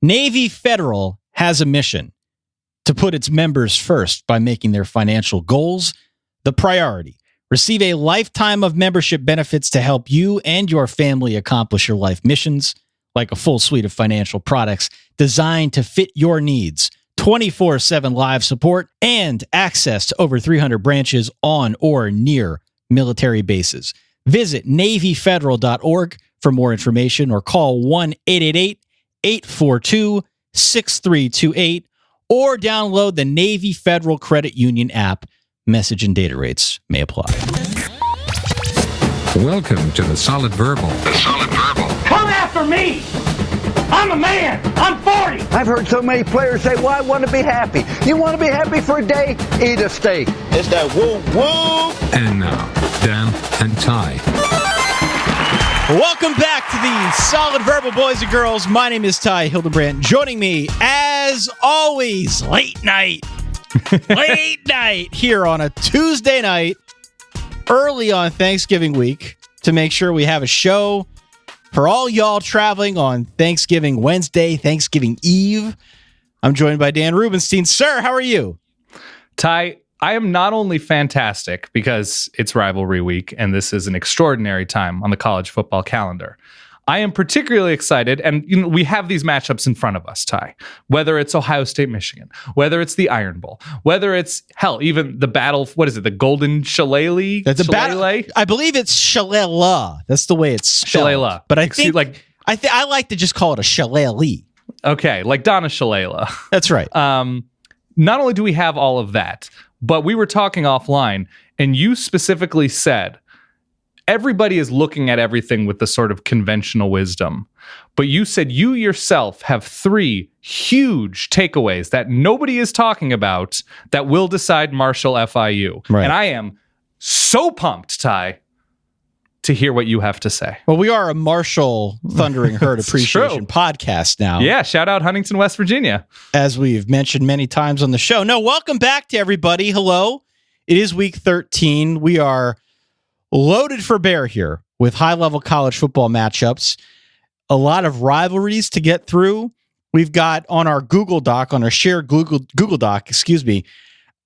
Navy Federal has a mission to put its members first by making their financial goals the priority. Receive a lifetime of membership benefits to help you and your family accomplish your life missions, like a full suite of financial products designed to fit your needs, 24/7 live support, and access to over 300 branches on or near military bases. Visit NavyFederal.org for more information or call 1-888-842-6328 or download the Navy Federal Credit Union app. Message and data rates may apply. Welcome to the Solid Verbal. The Solid Verbal. Come after me! I'm a man! I'm 40! I've heard so many players say, well, I want to be happy. You want to be happy for a day? Eat a steak. It's that woo woo! And now, Dan and Ty. Welcome back to the Solid Verbal, boys and girls. My name is Ty Hildebrand. Joining me, as always, late night here on a Tuesday night, early on Thanksgiving week, to make sure we have a show for all y'all traveling on Thanksgiving Wednesday, Thanksgiving Eve. I'm joined by Dan Rubenstein. Sir, how are you? Ty, I am not only fantastic because it's rivalry week and this is an extraordinary time on the college football calendar. I am particularly excited, and we have these matchups in front of us, Ty. Whether it's Ohio State, Michigan, whether it's the Iron Bowl, whether it's, hell, even the battle, what is it, the Golden Shillelagh? That's a battle. I believe it's Shillelagh. That's the way it's spelled. Shillelagh. But I like to just call it a Shillelagh. Okay, like Donna Shalala. That's right. Not only do we have all of that, but we were talking offline, and you specifically said, everybody is looking at everything with the sort of conventional wisdom. But you said you yourself have 3 huge takeaways that nobody is talking about that will decide Marshall FIU. Right. And I am so pumped, Ty, to hear what you have to say. Well, we are a Marshall Thundering Herd Appreciation podcast now. Yeah, shout out Huntington, West Virginia. As we've mentioned many times on the show. No, welcome back to everybody. Hello. It is week 13. We are loaded for bear here with high-level college football matchups. A lot of rivalries to get through. We've got on our Google Doc, on our shared Google Doc,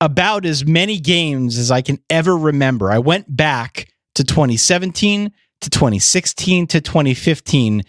about as many games as I can ever remember. I went back to 2017, to 2016, to 2015,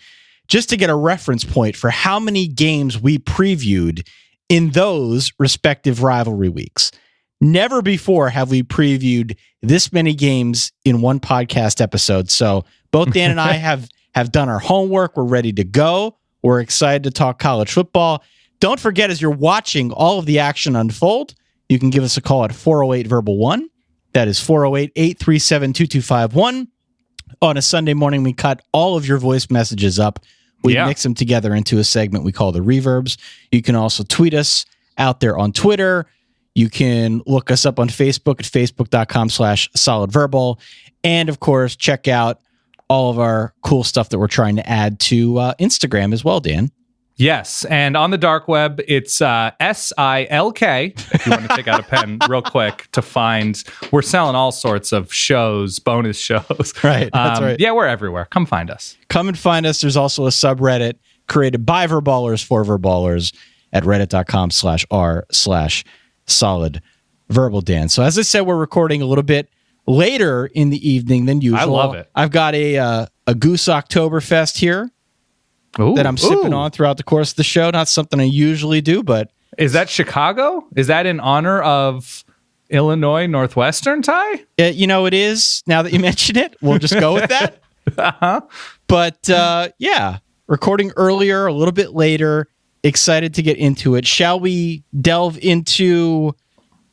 just to get a reference point for how many games we previewed in those respective rivalry weeks. Never before have we previewed this many games in one podcast episode. So both Dan and I have done our homework. We're ready to go. We're excited to talk college football. Don't forget, as you're watching all of the action unfold, you can give us a call at 408-VERBAL-1. That is 408-837-2251. On a Sunday morning, we cut all of your voice messages up. We mix them together into a segment we call the Reverbs. You can also tweet us out there on Twitter. You can look us up on Facebook at facebook.com/solidverbal. And of course, check out all of our cool stuff that we're trying to add to Instagram as well, Dan. Yes, and on the dark web, it's SILK, if you want to take out a pen real quick to find. We're selling all sorts of shows, bonus shows. Right, that's right. Yeah, we're everywhere. Come find us. Come and find us. There's also a subreddit created by Verballers for Verballers at reddit.com/r/solid verbal, Dan. So as I said, we're recording a little bit later in the evening than usual. I love it. I've got a Goose Oktoberfest here. Ooh, that I'm sipping on throughout the course of the show. Not something I usually do, but... Is that Chicago? Is that in honor of Illinois Northwestern, Ty? It is. Now that you mention it, we'll just go with that. Uh-huh. But, recording earlier, a little bit later. Excited to get into it. Shall we delve into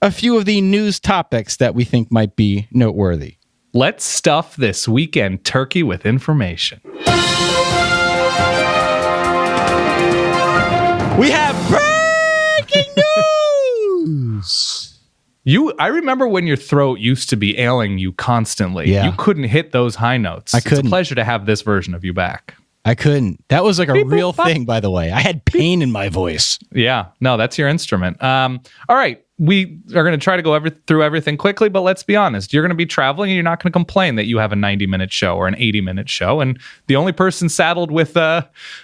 a few of the news topics that we think might be noteworthy? Let's stuff this weekend turkey with information. We have breaking news. I remember when your throat used to be ailing you constantly. Yeah. You couldn't hit those high notes. I couldn't. It's a pleasure to have this version of you back. I couldn't. That was like a real thing, by the way. I had pain in my voice. Yeah. No, that's your instrument. All right. we are going to try to go through everything quickly, but let's be honest. You're going to be traveling and you're not going to complain that you have a 90-minute show or an 80-minute show. And the only person saddled with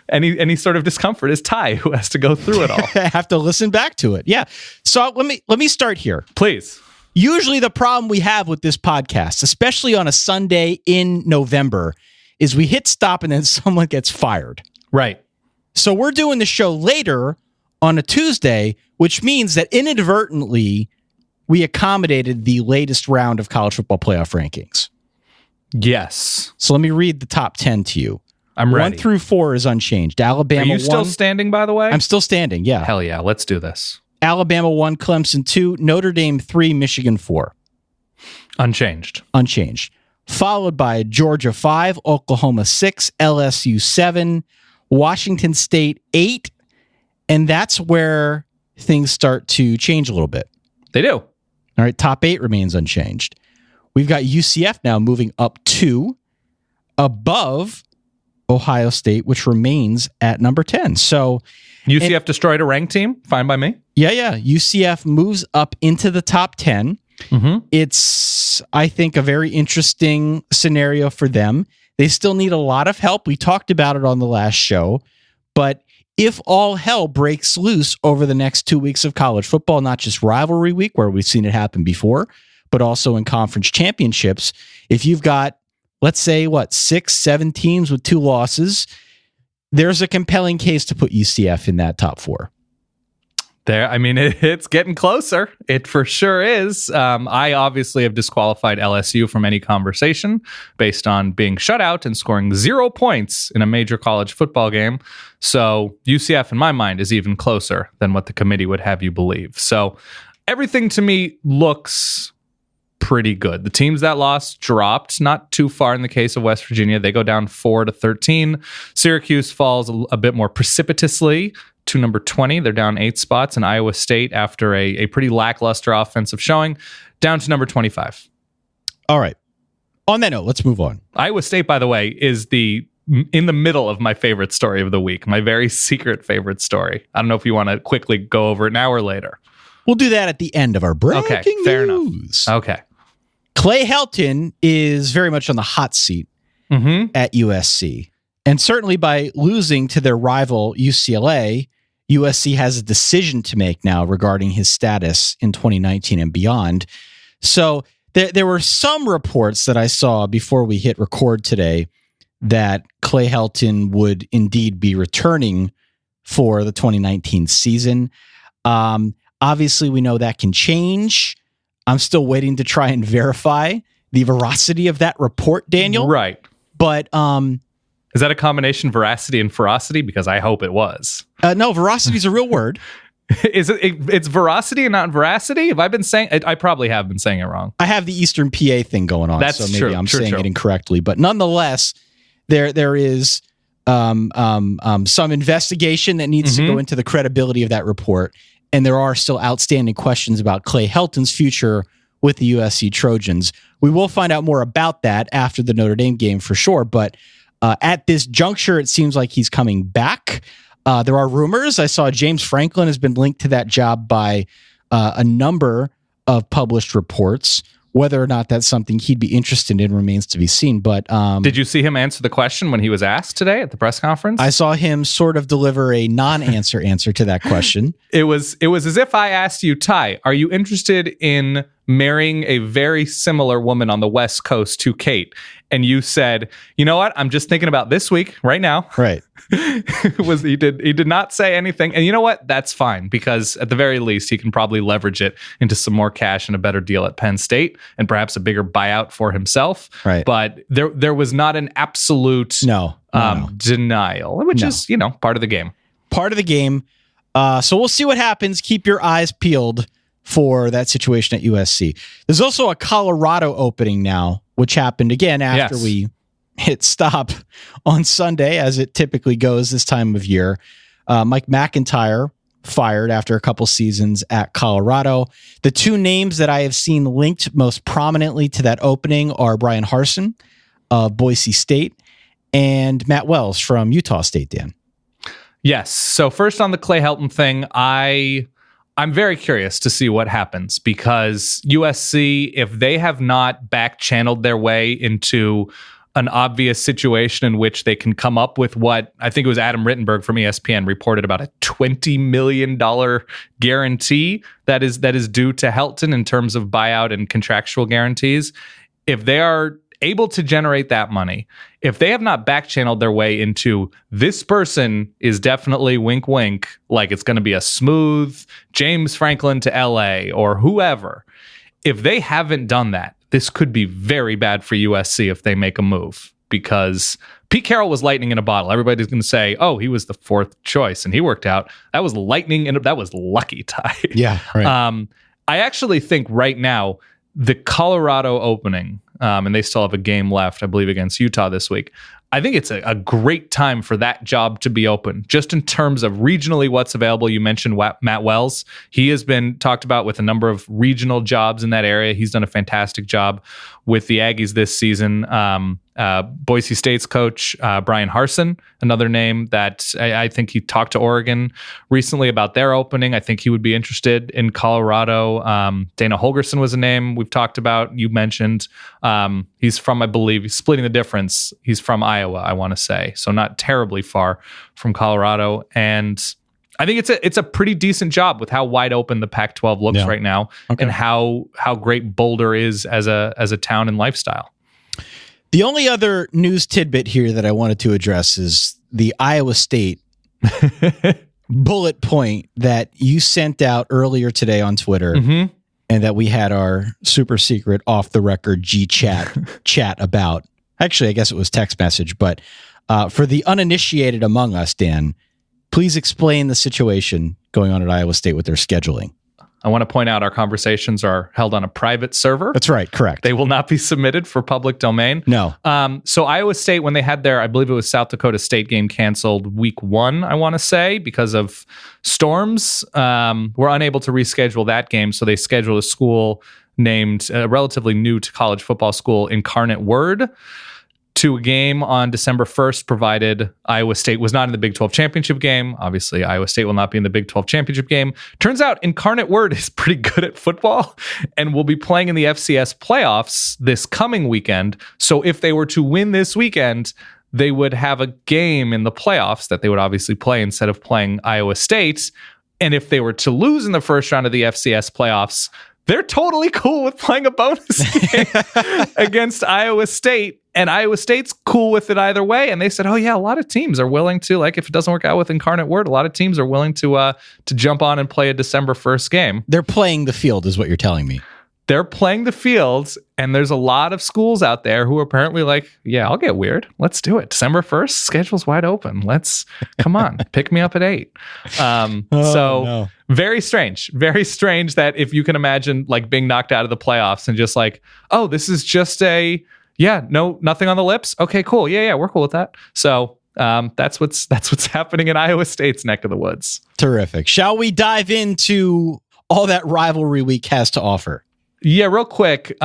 any sort of discomfort is Ty, who has to go through it all. I have to listen back to it. Yeah. So let me start here. Please. Usually the problem we have with this podcast, especially on a Sunday in November, is we hit stop and then someone gets fired. Right. So we're doing the show later on a Tuesday, which means that inadvertently we accommodated the latest round of college football playoff rankings. Yes. So let me read the top 10 to you. I'm ready. 1 through 4 is unchanged. Alabama 1. Are you still standing, by the way? I'm still standing, yeah. Hell yeah, let's do this. Alabama 1, Clemson 2, Notre Dame 3, Michigan 4. Unchanged. Followed by Georgia 5, Oklahoma 6, LSU 7, Washington State 8, and that's where things start to change a little bit. They do. All right, top 8 remains unchanged. We've got UCF now moving up 2 above Ohio State, which remains at number 10. So UCF destroyed a ranked team. Fine by me. Yeah. UCF moves up into the top 10. Mm-hmm. It's, I think, a very interesting scenario for them. They still need a lot of help. We talked about it on the last show. But if all hell breaks loose over the next 2 weeks of college football, not just rivalry week, where we've seen it happen before, but also in conference championships, if you've got, let's say, 6, 7 teams with 2 losses, there's a compelling case to put UCF in that top 4. It's getting closer. It for sure is. I obviously have disqualified LSU from any conversation based on being shut out and scoring 0 points in a major college football game. So UCF, in my mind, is even closer than what the committee would have you believe. So everything to me looks pretty good. The teams that lost dropped, not too far in the case of West Virginia. They go down 4-13. Syracuse falls a bit more precipitously to number 20. They're down 8 spots. And Iowa State, after a pretty lackluster offensive showing, down to number 25. All right. On that note, let's move on. Iowa State, by the way, is in the middle of my favorite story of the week, my very secret favorite story. I don't know if you want to quickly go over it now or later. We'll do that at the end of our breaking Okay, fair news. enough. Okay. Clay Helton is very much on the hot seat at USC. And certainly by losing to their rival UCLA, USC has a decision to make now regarding his status in 2019 and beyond. So there were some reports that I saw before we hit record today that Clay Helton would indeed be returning for the 2019 season. Obviously, we know that can change. I'm still waiting to try and verify the veracity of that report, Daniel. Right. But is that a combination veracity and ferocity? Because I hope it was. No, veracity is a real word. It's veracity and not veracity? Have I been saying it? I probably have been saying it wrong. I have the Eastern PA thing going on, That's so maybe true, I'm true. saying it incorrectly. But nonetheless, there is some investigation that needs to go into the credibility of that report. And there are still outstanding questions about Clay Helton's future with the USC Trojans. We will find out more about that after the Notre Dame game for sure. But at this juncture, it seems like he's coming back. There are rumors. I saw James Franklin has been linked to that job by a number of published reports. Whether or not that's something he'd be interested in remains to be seen. But did you see him answer the question when he was asked today at the press conference? I saw him sort of deliver a non-answer answer to that question. It was as if I asked you, Ty, are you interested in marrying a very similar woman on the West Coast to Kate? And you said, you know what? I'm just thinking about this week right now. Right. He did not say anything. And you know what? That's fine, because at the very least, he can probably leverage it into some more cash and a better deal at Penn State and perhaps a bigger buyout for himself. Right. But there was not an absolute no. denial, which is, part of the game. Part of the game. So we'll see what happens. Keep your eyes peeled for that situation at USC. There's also a Colorado opening now, which happened again after we hit stop on Sunday, as it typically goes this time of year. Mike McIntyre fired after a couple seasons at Colorado. The 2 names that I have seen linked most prominently to that opening are Brian Harsin of Boise State and Matt Wells from Utah State, Dan. Yes. So first on the Clay Helton thing, I I'm very curious to see what happens because USC, if they have not back-channeled their way into an obvious situation in which they can come up with what I think it was Adam Rittenberg from ESPN reported about a $20 million guarantee that is due to Helton in terms of buyout and contractual guarantees. If they are able to generate that money, if they have not back-channeled their way into this person is definitely wink wink, like it's going to be a smooth James Franklin to LA or whoever, if they haven't done that, this could be very bad for USC if they make a move because Pete Carroll was lightning in a bottle. Everybody's going to say, oh, he was the fourth choice and he worked out. That was lightning and that was lucky, Ty. Yeah, right. I actually think right now the Colorado opening, and they still have a game left, I believe, against Utah this week. I think it's a great time for that job to be open, just in terms of regionally what's available. You mentioned Matt Wells. He has been talked about with a number of regional jobs in that area. He's done a fantastic job with the Aggies this season. Boise State's coach, Brian Harsin, another name that I think he talked to Oregon recently about their opening. I think he would be interested in Colorado. Dana Holgerson was a name we've talked about. You mentioned he's from, I believe, he's splitting the difference. He's from Iowa, I want to say. So not terribly far from Colorado. And I think it's a pretty decent job with how wide open the Pac-12 looks right now and how great Boulder is as a town and lifestyle. The only other news tidbit here that I wanted to address is the Iowa State bullet point that you sent out earlier today on Twitter and that we had our super secret off the record chat about. Actually, I guess it was text message, but for the uninitiated among us, Dan, please explain the situation going on at Iowa State with their scheduling. I want to point out our conversations are held on a private server. That's right. Correct. They will not be submitted for public domain. No. So Iowa State, when they had their, I believe it was South Dakota State game canceled week 1, I want to say, because of storms, were unable to reschedule that game. So they scheduled a school named, relatively new to college football school, Incarnate Word, to a game on December 1st, provided Iowa State was not in the Big 12 championship game. Obviously, Iowa State will not be in the Big 12 championship game. Turns out Incarnate Word is pretty good at football and will be playing in the FCS playoffs this coming weekend. So if they were to win this weekend, they would have a game in the playoffs that they would obviously play instead of playing Iowa State. And if they were to lose in the first round of the FCS playoffs, they're totally cool with playing a bonus game against Iowa State. And Iowa State's cool with it either way. And they said, oh, yeah, a lot of teams are willing to, like, if it doesn't work out with Incarnate Word, a lot of teams are willing to jump on and play a December 1st game. They're playing the field is what you're telling me. They're playing the fields, and there's a lot of schools out there who are apparently like, yeah, I'll get weird. Let's do it. December 1st, schedule's wide open. Come on, pick me up at 8. No. Very strange that if you can imagine like being knocked out of the playoffs and just like, oh, this is just nothing on the lips. Okay, cool. Yeah, we're cool with that. So that's what's happening in Iowa State's neck of the woods. Terrific. Shall we dive into all that rivalry week has to offer? Yeah, real quick.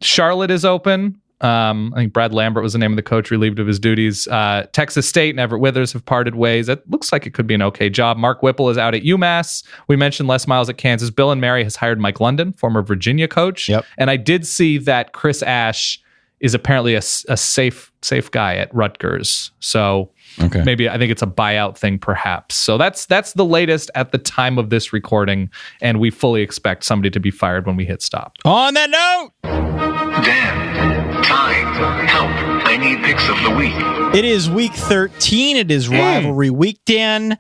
Charlotte is open. I think Brad Lambert was the name of the coach, relieved of his duties. Texas State and Everett Withers have parted ways. It looks like it could be an okay job. Mark Whipple is out at UMass. We mentioned Les Miles at Kansas. Bill and Mary has hired Mike London, former Virginia coach. Yep. And I did see that Chris Ash is apparently a safe guy at Rutgers. So maybe I think it's a buyout thing, perhaps. So that's the latest at the time of this recording, and we fully expect somebody to be fired when we hit stop. On that note, Dan, time, help. I need picks of the week. It is week 13. It is rivalry week, Dan.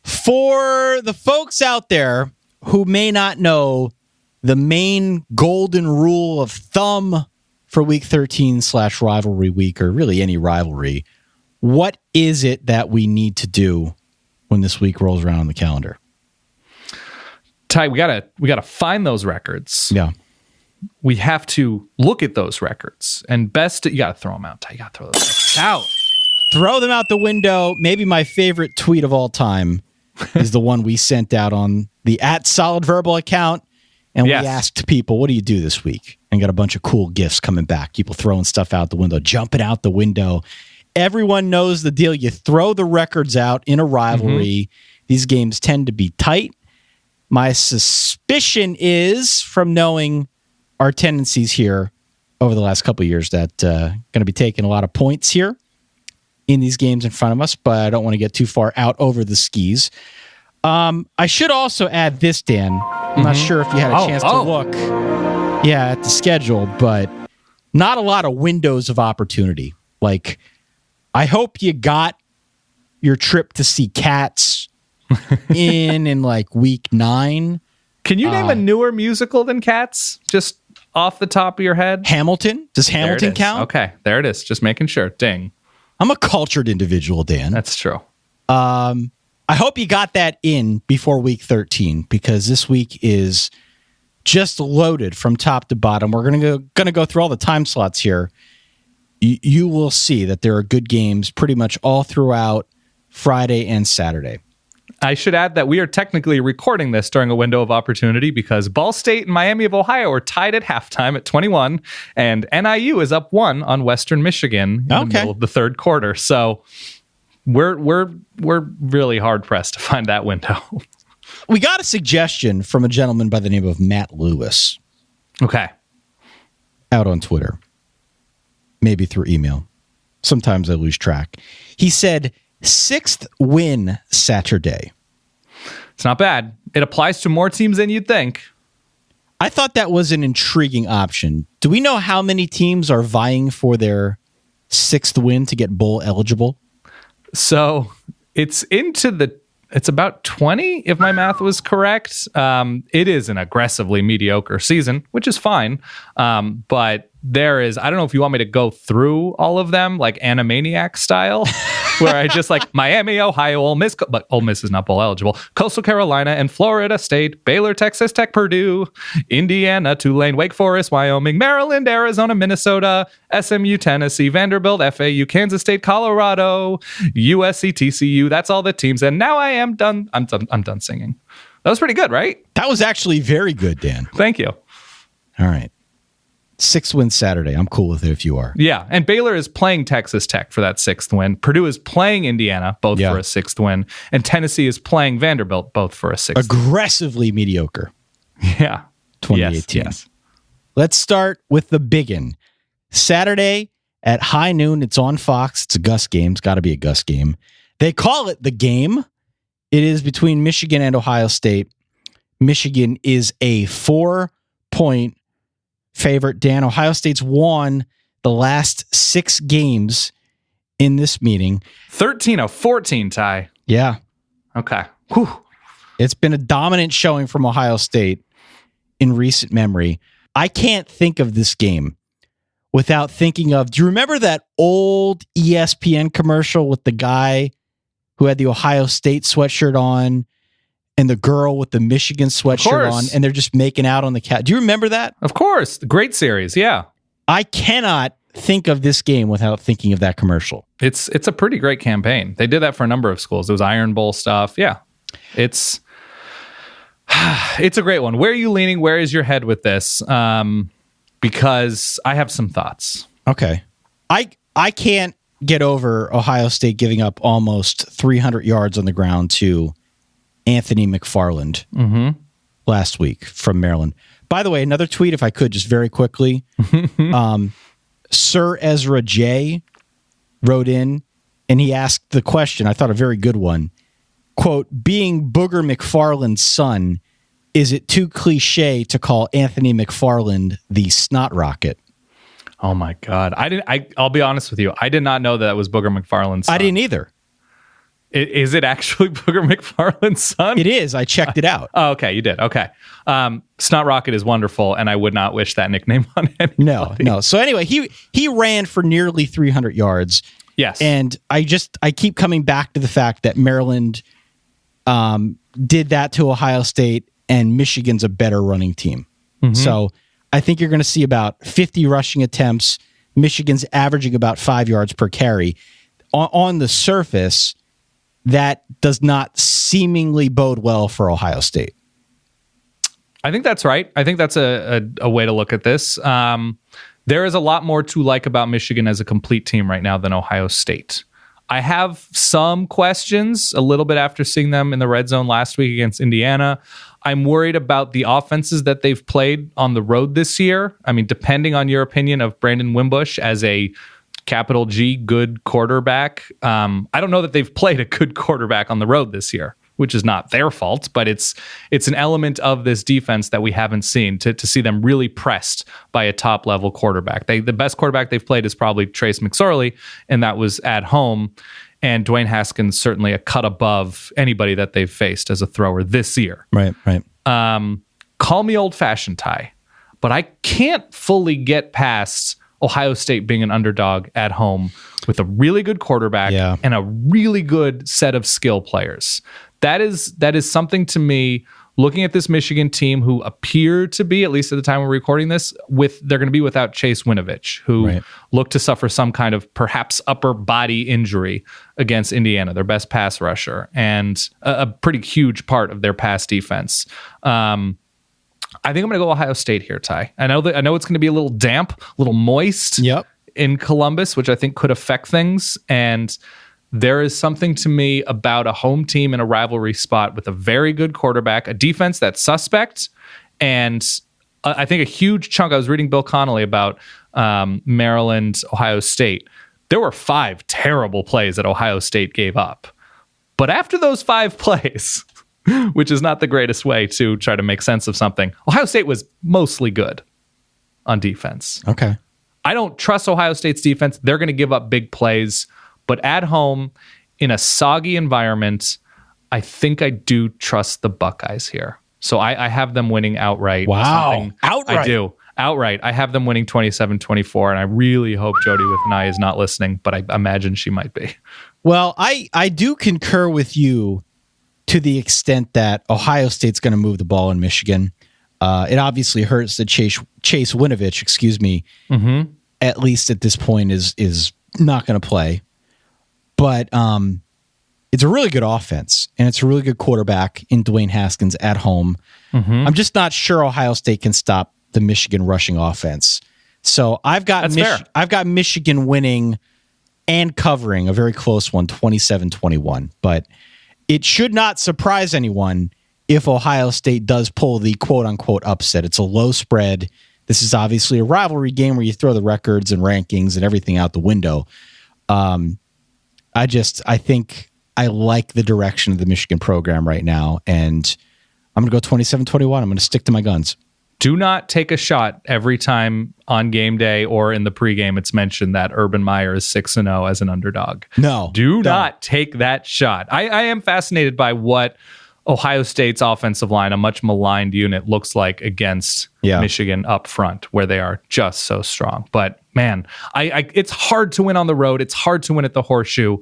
For the folks out there who may not know the main golden rule of thumb for week 13/rivalry week, or really any rivalry, what is it that we need to do when this week rolls around on the calendar? Ty, we gotta find those records. Yeah. We have to look at those records, and you gotta throw them out. Ty, you gotta throw those records out. Throw them out the window. Maybe my favorite tweet of all time is the one we sent out on the @SolidVerbal account. And we asked people, what do you do this week? And got a bunch of cool gifts coming back. People throwing stuff out the window, jumping out the window. Everyone knows the deal. You throw the records out in a rivalry. These games tend to be tight. My suspicion is, from knowing our tendencies here over the last couple of years, that going to be taking a lot of points here in these games in front of us, but I don't want to get too far out over the skis. I should also add this, Dan. I'm not sure if you had a chance to look at the schedule, but not a lot of windows of opportunity. Like, I hope you got your trip to see Cats in like week 9. Can you name a newer musical than Cats? Just off the top of your head? Hamilton? Does Hamilton count? Okay, there it is. Just making sure. Ding. I'm a cultured individual, Dan. That's true. I hope you got that in before week 13, because this week is just loaded from top to bottom. We're gonna go through all the time slots here. You will see that there are good games pretty much all throughout Friday and Saturday. I should add that we are technically recording this during a window of opportunity because Ball State and Miami of Ohio are tied at halftime at 21, and NIU is up 1 on Western Michigan in the middle of the third quarter. So we're really hard pressed to find that window. We got a suggestion from a gentleman by the name of Matt Lewis. Okay. Out on Twitter. Maybe through email. Sometimes I lose track. He said, 6th win Saturday. It's not bad. It applies to more teams than you'd think. I thought that was an intriguing option. Do we know how many teams are vying for their 6th win to get bowl eligible? So it's about 20, if my math was correct. It is an aggressively mediocre season, which is fine. But there is, I don't know if you want me to go through all of them, like Animaniac style, where I just like Miami, Ohio, Ole Miss, but Ole Miss is not bowl eligible, Coastal Carolina and Florida State, Baylor, Texas Tech, Purdue, Indiana, Tulane, Wake Forest, Wyoming, Maryland, Arizona, Minnesota, SMU, Tennessee, Vanderbilt, FAU, Kansas State, Colorado, USC, TCU. That's all the teams. And now I am done. I'm done singing. That was pretty good, right? That was actually very good, Dan. Thank you. All right. 6th win Saturday. I'm cool with it if you are. Yeah, and Baylor is playing Texas Tech for that 6th win. Purdue is playing Indiana, both for a 6th win. And Tennessee is playing Vanderbilt, both for a 6th win. Aggressively mediocre. Yeah. 2018. Yes. Let's start with the biggin. Saturday at high noon. It's on Fox. It's a Gus game. It's got to be a Gus game. They call it the game. It is between Michigan and Ohio State. Michigan is a 4-point favorite. Dan, Ohio State's won the last 6 games in this meeting. 13 of 14, Ty. Yeah. Okay. Whew. It's been a dominant showing from Ohio State in recent memory. I can't think of this game without thinking of, do you remember that old ESPN commercial with the guy who had the Ohio State sweatshirt on and the girl with the Michigan sweatshirt on, and they're just making out on the couch? Do you remember that? Of course. Great series, yeah. I cannot think of this game without thinking of that commercial. It's a pretty great campaign. They did that for a number of schools. It was Iron Bowl stuff. Yeah. It's a great one. Where are you leaning? Where is your head with this? Because I have some thoughts. Okay. I can't get over Ohio State giving up almost 300 yards on the ground to Anthony McFarland last week from Maryland. By the way, another tweet, if I could, just very quickly. Sir Ezra J. wrote in, and he asked the question, I thought a very good one, quote, being Booger McFarland's son, is it too cliche to call Anthony McFarland the snot rocket? Oh my God. I'll be honest with you. I did not know that was Booger McFarland's son. I didn't either. Is it actually Booger McFarland's son? It is. I checked it out. Oh, okay. You did. Okay. Snot Rocket is wonderful, and I would not wish that nickname on anybody. No. So anyway, he ran for nearly 300 yards. Yes. And I keep coming back to the fact that Maryland did that to Ohio State, and Michigan's a better running team. Mm-hmm. So I think you're going to see about 50 rushing attempts. Michigan's averaging about 5 yards per carry. On the surface, that does not seemingly bode well for Ohio State. I think that's right. I think that's a way to look at this. There is a lot more to like about Michigan as a complete team right now than Ohio State. I have some questions a little bit after seeing them in the red zone last week against Indiana. I'm worried about the offenses that they've played on the road this year. I mean, depending on your opinion of Brandon Wimbush as a capital G good quarterback, I don't know that they've played a good quarterback on the road this year, which is not their fault, but it's an element of this defense that we haven't seen to see them really pressed by a top level quarterback. The best quarterback they've played is probably Trace McSorley, and that was at home. And Dwayne Haskins certainly a cut above anybody that they've faced as a thrower this year. Right. Call me old-fashioned, Ty, but I can't fully get past Ohio State being an underdog at home with a really good quarterback and a really good set of skill players. That is something to me. Looking at this Michigan team, who appear to be, at least at the time we're recording this, they're going to be without Chase Winovich, who looked to suffer some kind of perhaps upper body injury against Indiana, their best pass rusher, and a pretty huge part of their pass defense. I think I'm going to go Ohio State here, Ty. I know it's going to be a little damp, a little moist in Columbus, which I think could affect things. And there is something to me about a home team in a rivalry spot with a very good quarterback, a defense that's suspect, and I think a huge chunk. I was reading Bill Connolly about Maryland, Ohio State. There were 5 terrible plays that Ohio State gave up. But after those 5 plays, which is not the greatest way to try to make sense of something, Ohio State was mostly good on defense. Okay. I don't trust Ohio State's defense. They're going to give up big plays. But at home, in a soggy environment, I think I do trust the Buckeyes here. So I have them winning outright. Wow. Outright. I do. Outright. I have them winning 27-24, and I really hope Jody with an eye is not listening, but I imagine she might be. Well, I do concur with you to the extent that Ohio State's going to move the ball in Michigan. It obviously hurts that Chase Winovich, at least at this point, is not going to play. But it's a really good offense, and it's a really good quarterback in Dwayne Haskins at home. I'm just not sure Ohio State can stop the Michigan rushing offense. So I've got Michigan winning and covering a very close one, 27-21. But it should not surprise anyone if Ohio State does pull the quote-unquote upset. It's a low spread. This is obviously a rivalry game where you throw the records and rankings and everything out the window. I think I like the direction of the Michigan program right now, and I'm going to go 27-21. I'm going to stick to my guns. Do not take a shot every time on game day or in the pregame it's mentioned that Urban Meyer is 6-0 as an underdog. No. Do not take that shot. I am fascinated by what Ohio State's offensive line, a much maligned unit, looks like against Michigan up front, where they are just so strong. But man, it's hard to win on the road. It's hard to win at the Horseshoe.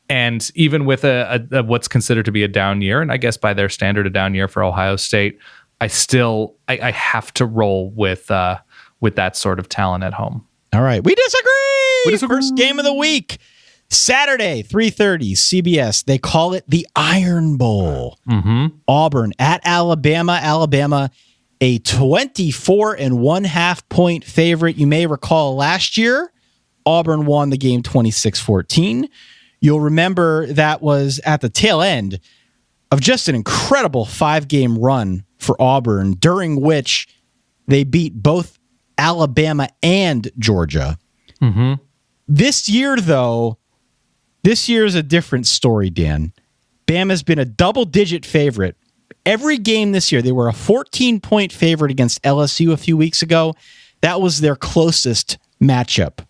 And even with a what's considered to be a down year, and I guess by their standard, a down year for Ohio State, I have to roll with that sort of talent at home. All right. We disagree. First game of the week. Saturday, 3:30, CBS. They call it the Iron Bowl. Auburn at Alabama. Alabama, a 24.5 point favorite. You may recall last year, Auburn won the game 26-14. You'll remember that was at the tail end of just an incredible 5-game run for Auburn, during which they beat both Alabama and Georgia. This year, though, this year is a different story, Dan. Bama's been a double-digit favorite. Every game this year, they were a 14-point favorite against LSU a few weeks ago. That was their closest matchup,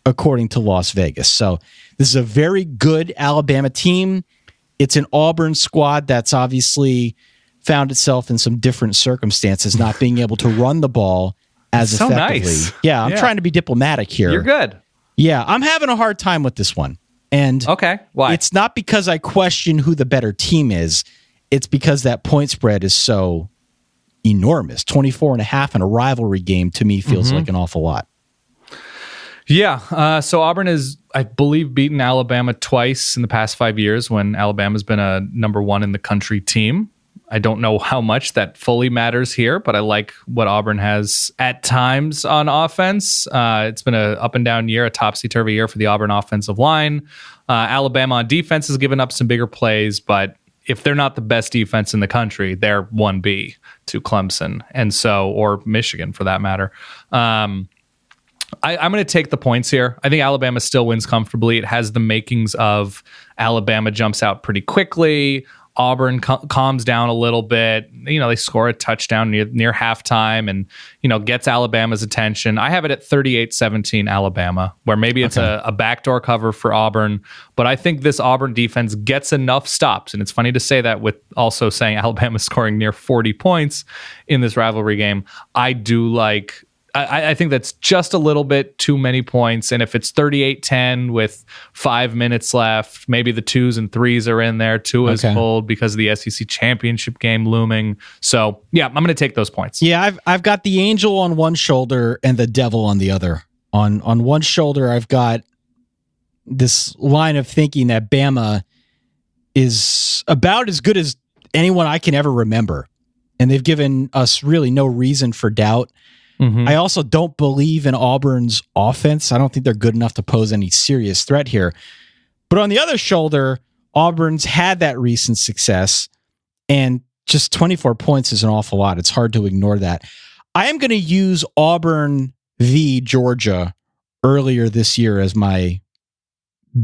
according to Las Vegas. So this is a very good Alabama team. It's an Auburn squad that's obviously found itself in some different circumstances, not being able to run the ball as so effectively. Nice. Yeah, I'm trying to be diplomatic here. You're good. Yeah, I'm having a hard time with this one. And okay, why? It's not because I question who the better team is. It's because that point spread is so enormous. 24.5 in a rivalry game, to me, feels like an awful lot. Yeah. So Auburn has, I believe, beaten Alabama twice in the past 5 years when Alabama's been a number 1 in the country team. I don't know how much that fully matters here, but I like what Auburn has at times on offense. It's been a up and down year, a topsy-turvy year for the Auburn offensive line. Alabama on defense has given up some bigger plays, but if they're not the best defense in the country, they're 1B to Clemson, and so, or Michigan for that matter. I'm going to take the points here. I think Alabama still wins comfortably. It has the makings of Alabama jumps out pretty quickly. Auburn calms down a little bit. They score a touchdown near halftime and, gets Alabama's attention. I have it at 38-17 Alabama, where maybe it's a backdoor cover for Auburn. But I think this Auburn defense gets enough stops. And it's funny to say that with also saying Alabama scoring near 40 points in this rivalry game. I think that's just a little bit too many points. And if it's 38-10 with 5 minutes left, maybe the 2s and 3s are in there. Tua's pulled because of the SEC championship game looming. So, yeah, I'm going to take those points. Yeah, I've got the angel on one shoulder and the devil on the other. On one shoulder, I've got this line of thinking that Bama is about as good as anyone I can ever remember. And they've given us really no reason for doubt. Mm-hmm. I also don't believe in Auburn's offense. I don't think they're good enough to pose any serious threat here. But on the other shoulder, Auburn's had that recent success, and just 24 points is an awful lot. It's hard to ignore that. I am going to use Auburn v. Georgia earlier this year as my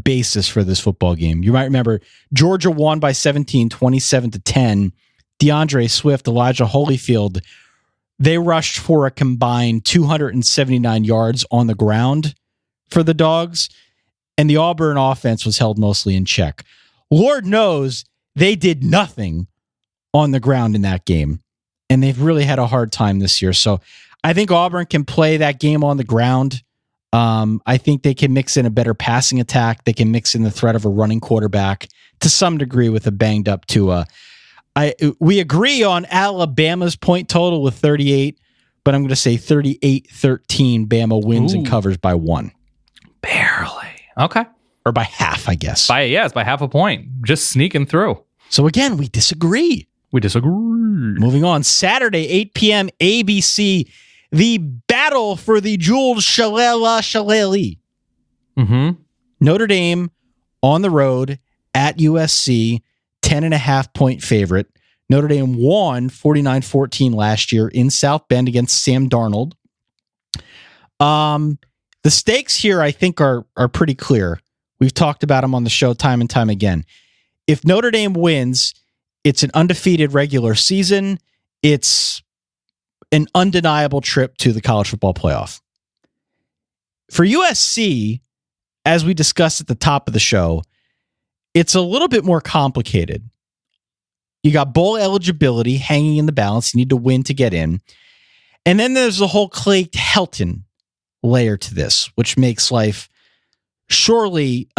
basis for this football game. You might remember Georgia won by 17, 27-10. DeAndre Swift, Elijah Holyfield, they rushed for a combined 279 yards on the ground for the Dogs, and the Auburn offense was held mostly in check. Lord knows they did nothing on the ground in that game, and they've really had a hard time this year. So I think Auburn can play that game on the ground. I think they can mix in a better passing attack. They can mix in the threat of a running quarterback to some degree with a banged up Tua. We agree on Alabama's point total with 38, but I'm going to say 38-13. Bama wins and covers by 1. Barely. Okay. Or by half, I guess. It's by half a point. Just sneaking through. So again, we disagree. Moving on. Saturday, 8 p.m. ABC. The battle for the jeweled Shillelagh. Mm-hmm. Notre Dame on the road at USC. 10.5 point favorite. Notre Dame won 49-14 last year in South Bend against Sam Darnold. The stakes here, I think, are pretty clear. We've talked about them on the show time and time again. If Notre Dame wins, it's an undefeated regular season. It's an undeniable trip to the college football playoff. For USC, as we discussed at the top of the show, it's a little bit more complicated. You got bowl eligibility hanging in the balance. You need to win to get in. And then there's the whole Clay Helton layer to this, which makes life surely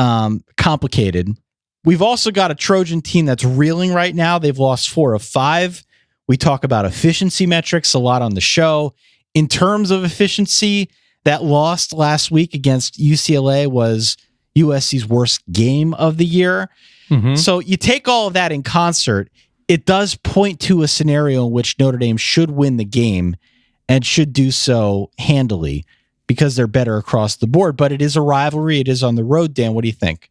complicated. We've also got a Trojan team that's reeling right now. They've lost 4 of 5. We talk about efficiency metrics a lot on the show. In terms of efficiency, that loss last week against UCLA was USC's worst game of the year. Mm-hmm. So you take all of that in concert, it does point to a scenario in which Notre Dame should win the game and should do so handily because they're better across the board. But it is a rivalry. It is on the road. Dan, what do you think?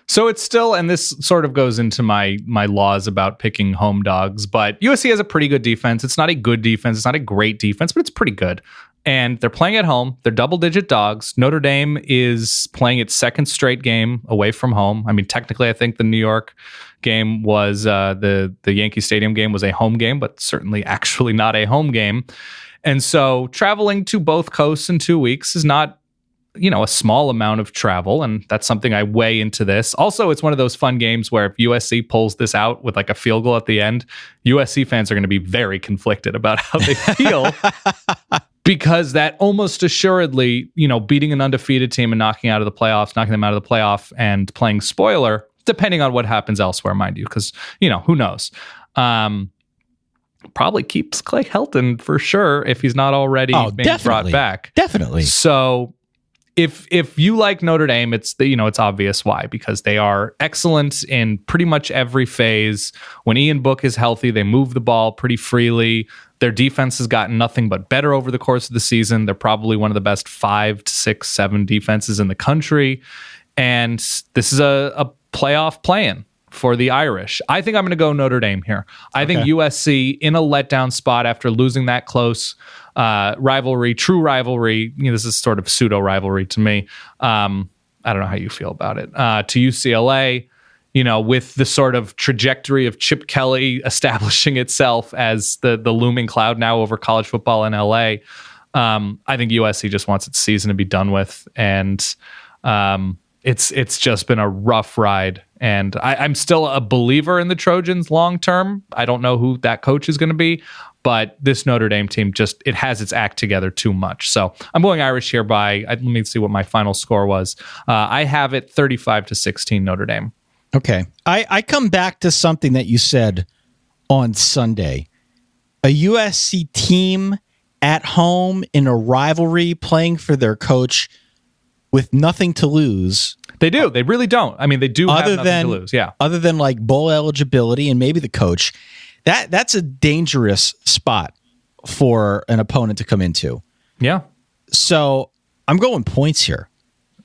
So it's still, and this sort of goes into my laws about picking home dogs, but USC has a pretty good defense. It's not a good defense. It's not a great defense, but it's pretty good. And they're playing at home. They're double-digit dogs. Notre Dame is playing its second straight game away from home. I mean, technically, I think the New York game was the Yankee Stadium game was a home game, but certainly actually not a home game. And so traveling to both coasts in 2 weeks is not, a small amount of travel, and that's something I weigh into this. Also, it's one of those fun games where if USC pulls this out with like a field goal at the end, USC fans are going to be very conflicted about how they feel. Because that almost assuredly, beating an undefeated team and knocking them out of the playoff and playing spoiler, depending on what happens elsewhere, mind you, because, who knows? Probably keeps Clay Helton for sure if he's not already being brought back. Definitely. So if you like Notre Dame, it's obvious why, because they are excellent in pretty much every phase. When Ian Book is healthy, they move the ball pretty freely. Their defense has gotten nothing but better over the course of the season. They're probably one of the best 5 to 6, 7 defenses in the country. And this is a playoff play-in for the Irish. I think I'm going to go Notre Dame here. I think USC in a letdown spot after losing that close rivalry, true rivalry. This is sort of pseudo rivalry to me. I don't know how you feel about it. To UCLA, with the sort of trajectory of Chip Kelly establishing itself as the looming cloud now over college football in LA. I think USC just wants its season to be done with, and it's just been a rough ride. And I'm still a believer in the Trojans long term. I don't know who that coach is going to be, but this Notre Dame team it has its act together too much. So I'm going Irish here let me see what my final score was. I have it 35-16 Notre Dame. Okay. I come back to something that you said on Sunday. A USC team at home in a rivalry playing for their coach with nothing to lose. They do. They really don't. I mean, they do have nothing to lose. Yeah. Other than like bowl eligibility and maybe the coach, that's a dangerous spot for an opponent to come into. Yeah. So I'm going points here.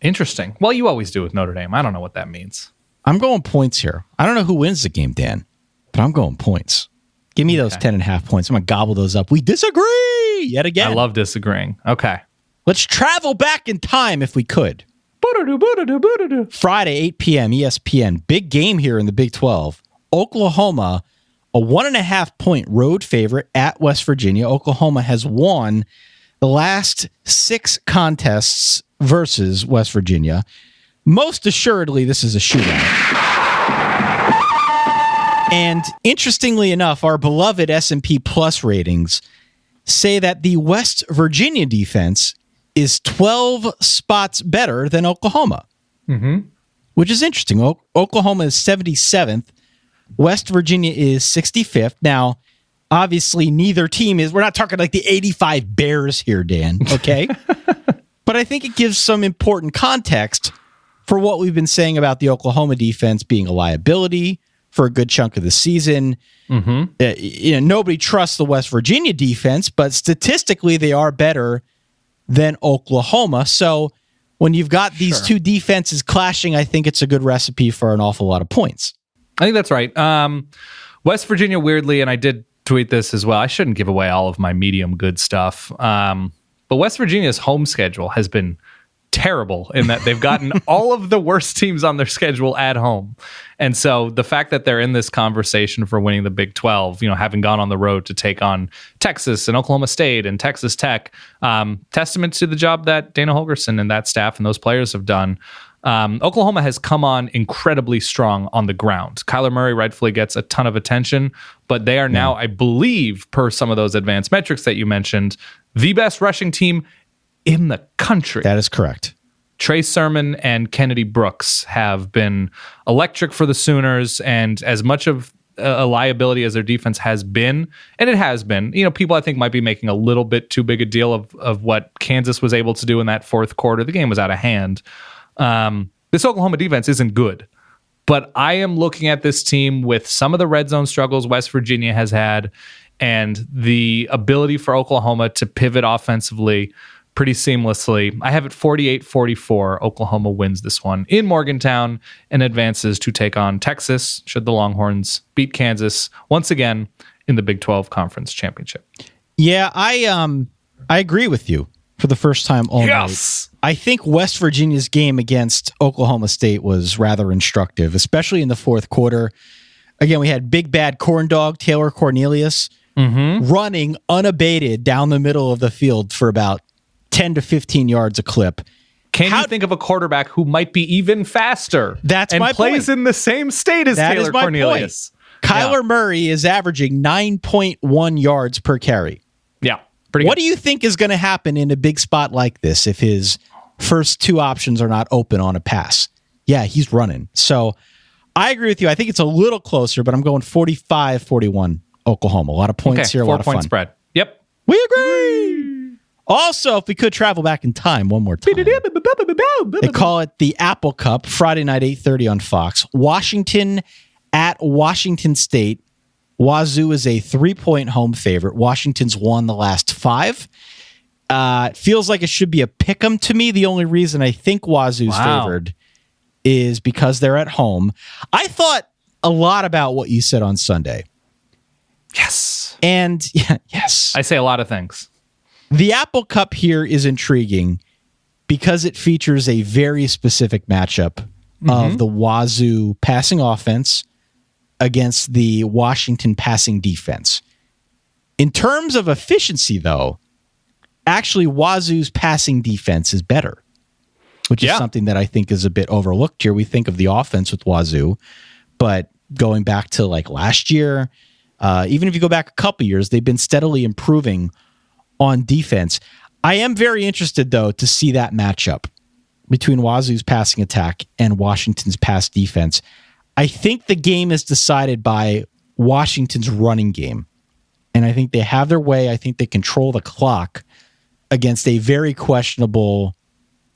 Interesting. Well, you always do with Notre Dame. I don't know what that means. I'm going points here. I don't know who wins the game, Dan, but I'm going points. Give me those 10.5 points. I'm going to gobble those up. We disagree yet again. I love disagreeing. Okay. Let's travel back in time if we could. Friday, 8 p.m. ESPN. Big game here in the Big 12. Oklahoma, a 1.5-point road favorite at West Virginia. Oklahoma has won the last 6 contests versus West Virginia. Most assuredly, this is a shootout. And interestingly enough, our beloved S&P Plus ratings say that the West Virginia defense is 12 spots better than Oklahoma, which is interesting. Oklahoma is 77th. West Virginia is 65th. Now, obviously, neither team we're not talking like the 85 Bears here, Dan, okay? But I think it gives some important context for what we've been saying about the Oklahoma defense being a liability for a good chunk of the season. Nobody trusts the West Virginia defense, but statistically, they are better than Oklahoma. So when you've got these two defenses clashing, I think it's a good recipe for an awful lot of points. I think that's right. West Virginia, weirdly, and I did tweet this as well, I shouldn't give away all of my medium good stuff. But West Virginia's home schedule has been terrible in that they've gotten all of the worst teams on their schedule at home. And so the fact that they're in this conversation for winning the Big 12, having gone on the road to take on Texas and Oklahoma State and Texas Tech, testament to the job that Dana Holgorsen and that staff and those players have done. Oklahoma has come on incredibly strong on the ground. Kyler Murray rightfully gets a ton of attention, but they are now, I believe, per some of those advanced metrics that you mentioned, the best rushing team in the country. That is correct. Trey Sermon and Kennedy Brooks have been electric for the Sooners, and as much of a liability as their defense has been, and it has been, people I think might be making a little bit too big a deal of what Kansas was able to do in that fourth quarter. The game was out of hand. This Oklahoma defense isn't good, but I am looking at this team with some of the red zone struggles West Virginia has had and the ability for Oklahoma to pivot offensively pretty seamlessly. I have it 48-44. Oklahoma wins this one in Morgantown and advances to take on Texas should the Longhorns beat Kansas once again in the Big 12 Conference Championship. Yeah, I agree with you for the first time all night. I think West Virginia's game against Oklahoma State was rather instructive, especially in the fourth quarter. Again, we had big bad corn dog Taylor Cornelius running unabated down the middle of the field for about 10 to 15 yards a clip. Can you think of a quarterback who might be even faster? That's my point. And plays in the same state as Taylor Cornelius. Kyler Murray is averaging 9.1 yards per carry. Yeah. Pretty good. What do you think is going to happen in a big spot like this if his first two options are not open on a pass? Yeah, he's running. So I agree with you. I think it's a little closer, but I'm going 45-41 Oklahoma. A lot of points here, a lot of fun. 4-point spread. Yep. We agree. Also, if we could travel back in time one more time, they call it the Apple Cup, Friday night, 8:30 on Fox. Washington at Washington State. Wazoo is a 3-point home favorite. Washington's won the last 5. It feels like it should be a pick 'em to me. The only reason I think Wazoo's favored is because they're at home. I thought a lot about what you said on Sunday. Yes. And yes. I say a lot of things. The Apple Cup here is intriguing because it features a very specific matchup of the Wazoo passing offense against the Washington passing defense. In terms of efficiency, though, actually Wazoo's passing defense is better, which is something that I think is a bit overlooked here. We think of the offense with Wazoo, but going back to like last year, even if you go back a couple years, they've been steadily improving on defense. I am very interested, though, to see that matchup between Wazoo's passing attack and Washington's pass defense. I think the game is decided by Washington's running game, and I think they have their way. I think they control the clock against a very questionable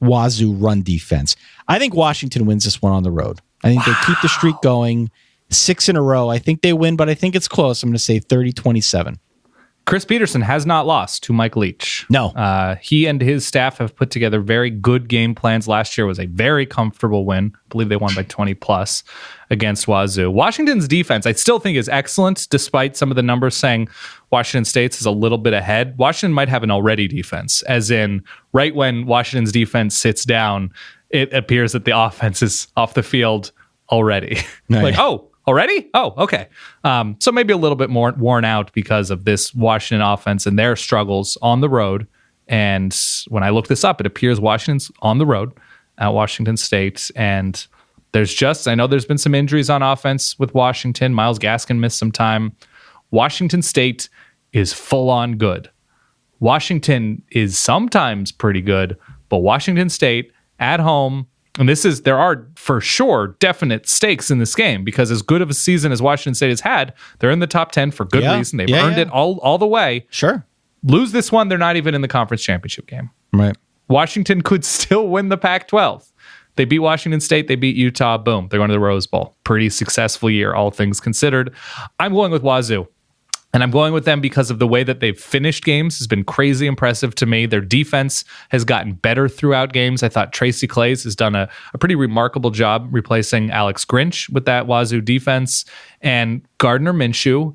Wazoo run defense. I think Washington wins this one on the road. I think they keep the streak going 6 in a row. I think they win, but I think it's close. I'm going to say 30-27. Chris Peterson has not lost to Mike Leach. No. He and his staff have put together very good game plans. Last year was a very comfortable win. I believe they won by 20 plus against Wazoo. Washington's defense, I still think, is excellent, despite some of the numbers saying Washington State's is a little bit ahead. Washington might have an already defense, as in right when Washington's defense sits down, it appears that the offense is off the field already. Right. Already? Oh, okay. So maybe a little bit more worn out because of this Washington offense and their struggles on the road. And when I look this up, it appears Washington's on the road at Washington State. And I know there's been some injuries on offense with Washington. Myles Gaskin missed some time. Washington State is full on good. Washington is sometimes pretty good, but Washington State at home, and there are for sure definite stakes in this game because as good of a season as Washington State has had, they're in the top 10 for good reason. They've earned it all the way. Sure. Lose this one, they're not even in the conference championship game. Right. Washington could still win the Pac-12. They beat Washington State. They beat Utah. Boom. They're going to the Rose Bowl. Pretty successful year, all things considered. I'm going with Wazoo. And I'm going with them because of the way that they've finished games has been crazy impressive to me. Their defense has gotten better throughout games. I thought Tracy Claeys has done a pretty remarkable job replacing Alex Grinch with that Wazoo defense. And Gardner Minshew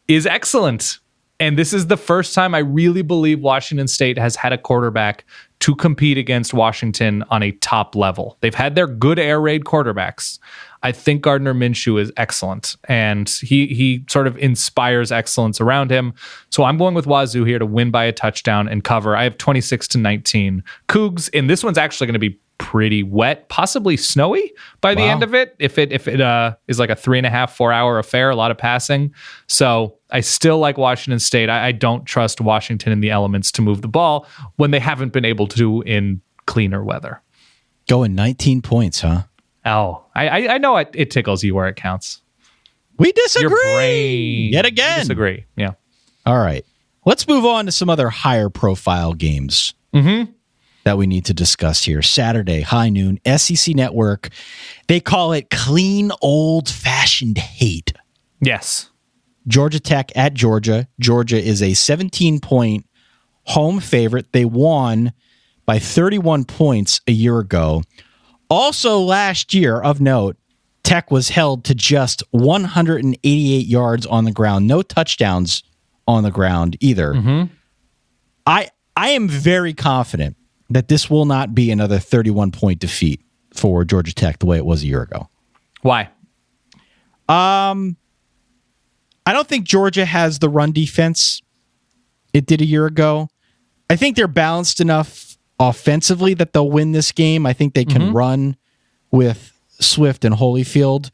is excellent. And this is the first time I really believe Washington State has had a quarterback to compete against Washington on a top level. They've had their good air raid quarterbacks. I think Gardner Minshew is excellent, and he sort of inspires excellence around him. So I'm going with Wazoo here to win by a touchdown and cover. I have 26-19 Cougs, and this one's actually going to be pretty wet, possibly snowy by the end of it. If it is like a 3.5-4 hour affair, a lot of passing. So I still like Washington State. I don't trust Washington in the elements to move the ball when they haven't been able to in cleaner weather. Going 19 points, huh? Oh, I know it tickles you where it counts. We disagree. Your brain. Yet again. We disagree. Yeah. All right. Let's move on to some other higher profile games that we need to discuss here. Saturday, high noon, SEC Network. They call it clean old fashioned hate. Yes. Georgia Tech at Georgia. Georgia is a 17-point home favorite. They won by 31 points a year ago. Also last year, of note, Tech was held to just 188 yards on the ground. No touchdowns on the ground either. I am very confident that this will not be another 31-point defeat for Georgia Tech the way it was a year ago. Why? I don't think Georgia has the run defense it did a year ago. I think they're balanced enough offensively that they'll win this game. I think they can run with Swift and Holyfield,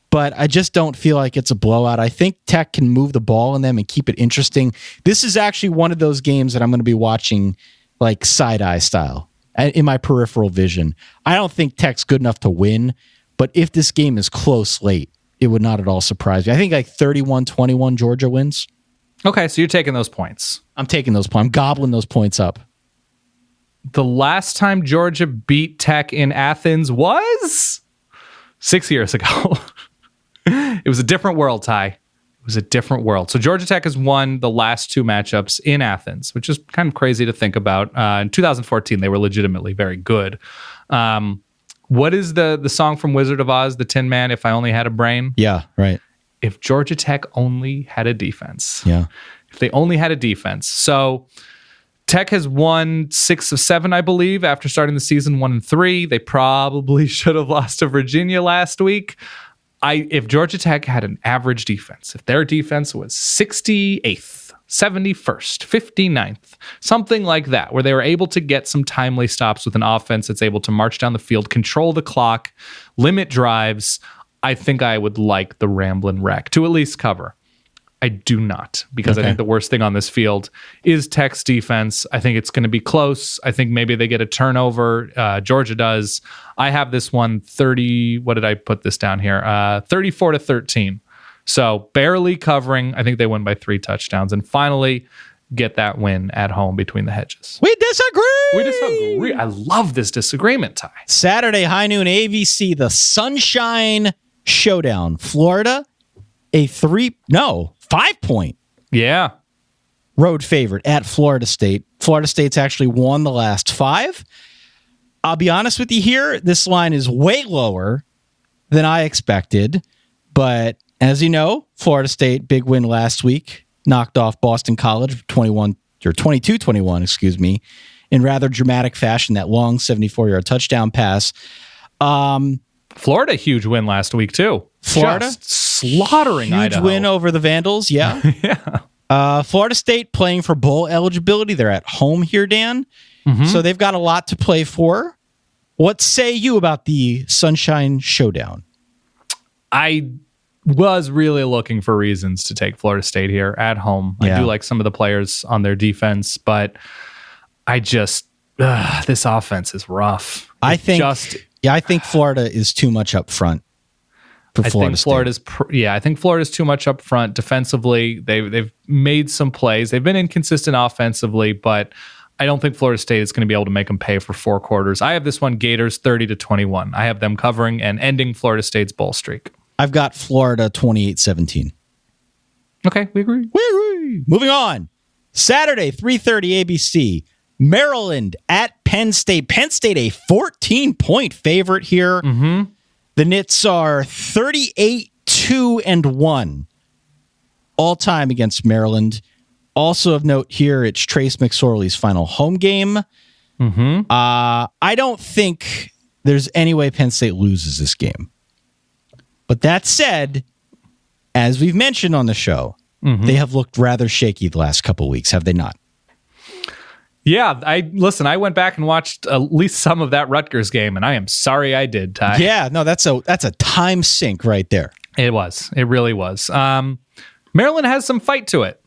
but I just don't feel like it's a blowout. I think Tech can move the ball in them and keep it interesting. This is actually one of those games that I'm going to be watching like side-eye style in my peripheral vision. I don't think Tech's good enough to win, but if this game is close late, it would not at all surprise me. I think like 31-21 Georgia wins. Okay, so you're taking those points. I'm taking those points. I'm gobbling those points up. The last time Georgia beat Tech in Athens was 6 years ago. It was a different world, Ty. It was a different world. So Georgia Tech has won the last two matchups in Athens, which is kind of crazy to think about. In 2014, they were legitimately very good. What is the song from Wizard of Oz, the Tin Man, If I Only Had a Brain? Yeah, right. If Georgia Tech only had a defense. Yeah. If they only had a defense. So Tech has won 6 of 7, I believe, after starting the season 1-3. They probably should have lost to Virginia last week. If Georgia Tech had an average defense, if their defense was 68th, 71st, 59th, something like that, where they were able to get some timely stops with an offense that's able to march down the field, control the clock, limit drives, I think I would like the Ramblin' Wreck to at least cover. I do not, because I think the worst thing on this field is Tech's defense. I think it's going to be close. I think maybe they get a turnover. Georgia does. I have this one 30. What did I put this down here? 34-13. So barely covering. I think they win by 3 touchdowns. And finally get that win at home between the hedges. We disagree. We disagree. I love this disagreement, Ty. Saturday, high noon, ABC, the Sunshine Showdown. Florida, a 5-point Yeah. road favorite at Florida State. Florida State's actually won the last 5. I'll be honest with you here. This line is way lower than I expected. But as you know, Florida State, big win last week, knocked off Boston College 22-21, in rather dramatic fashion, that long 74-yard touchdown pass. Florida, huge win last week, too. Florida? Just slaughtering Huge Idaho. win over the Vandals, yeah. Yeah. Florida State playing for bowl eligibility. They're at home here, Dan. So they've got a lot to play for. What say you about the Sunshine Showdown? I was really looking for reasons to take Florida State here at home. Yeah. I do like some of the players on their defense, but I just, this offense is rough. I think Florida is too much up front for Florida State. I think Florida's too much up front defensively. They've made some plays. They've been inconsistent offensively, but I don't think Florida State is going to be able to make them pay for 4 quarters. I have this one, Gators 30-21. I have them covering and ending Florida State's bowl streak. I've got Florida 28-17. Okay, we agree. Moving on. Saturday, 3:30 ABC. Maryland at Penn State. Penn State, a 14-point favorite here. The Knits are 38-2-1 all time against Maryland. Also of note here, it's Trace McSorley's final home game. I don't think there's any way Penn State loses this game. But that said, as we've mentioned on the show, they have looked rather shaky the last couple of weeks, have they not? Yeah, I went back and watched at least some of that Rutgers game, and I am sorry I did, Ty. Yeah, no, that's a time sink right there. It was. It really was. Maryland has some fight to it.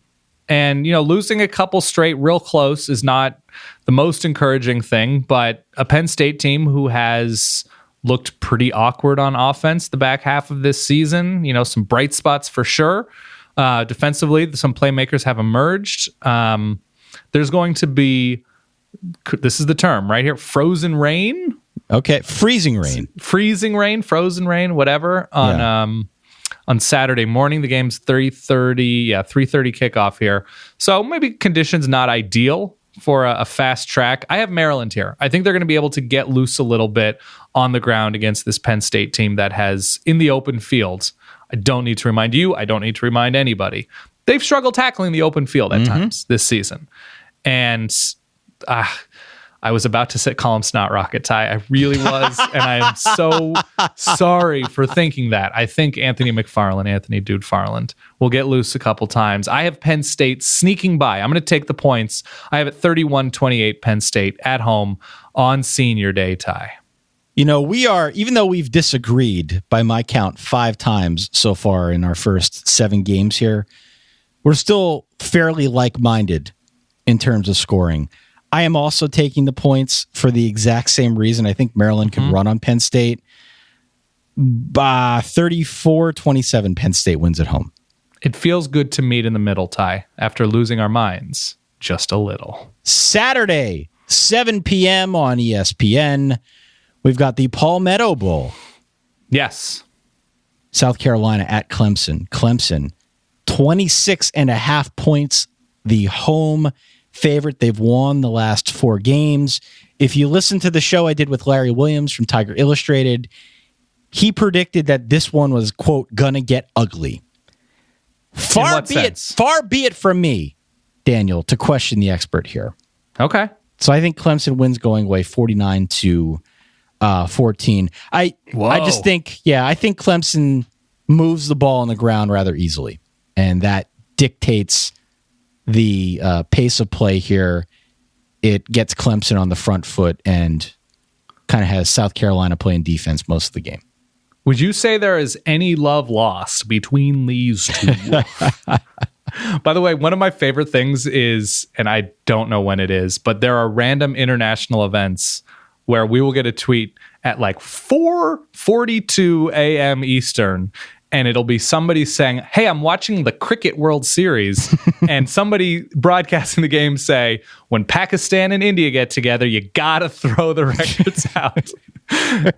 And, losing a couple straight real close is not the most encouraging thing, but a Penn State team who has looked pretty awkward on offense the back half of this season, some bright spots for sure. Defensively, some playmakers have emerged. There's going to be, this is the term right here, frozen rain. Okay, freezing rain, frozen rain, whatever, on Saturday morning. The game's 3:30 kickoff here. So maybe conditions not ideal for a fast track. I have Maryland here. I think they're going to be able to get loose a little bit on the ground against this Penn State team that has, in the open field, I don't need to remind you, I don't need to remind anybody, they've struggled tackling the open field at times this season. And I was about to call him Snot Rocket, Ty. I really was. And I am so sorry for thinking that. I think Anthony Dude Farland, will get loose a couple times. I have Penn State sneaking by. I'm going to take the points. I have it 31-28 Penn State at home on senior day, Ty. We are, even though we've disagreed by my count 5 times so far in our first 7 games here, we're still fairly like-minded in terms of scoring. I am also taking the points for the exact same reason. I think Maryland can run on Penn State. 34-27 Penn State wins at home. It feels good to meet in the middle, Ty, after losing our minds just a little. Saturday, 7 p.m. on ESPN. We've got the Palmetto Bowl. Yes. South Carolina at Clemson. Clemson, 26.5 points, the home favorite. They've won the last 4 games. If you listen to the show I did with Larry Williams from Tiger Illustrated, he predicted that this one was, quote, gonna get ugly. Far be it from me, Daniel, to question the expert here. Okay. So I think Clemson wins going away 49-14. I just think, I think Clemson moves the ball on the ground rather easily, and that dictates the pace of play here. It gets Clemson on the front foot and kind of has South Carolina playing defense most of the game. Would you say there is any love lost between these two? By the way, one of my favorite things is, and I don't know when it is, but there are random international events where we will get a tweet at like 4:42 a.m. Eastern, and it'll be somebody saying, hey, I'm watching the Cricket World Series, and somebody broadcasting the game say, when Pakistan and India get together, you gotta throw the records out.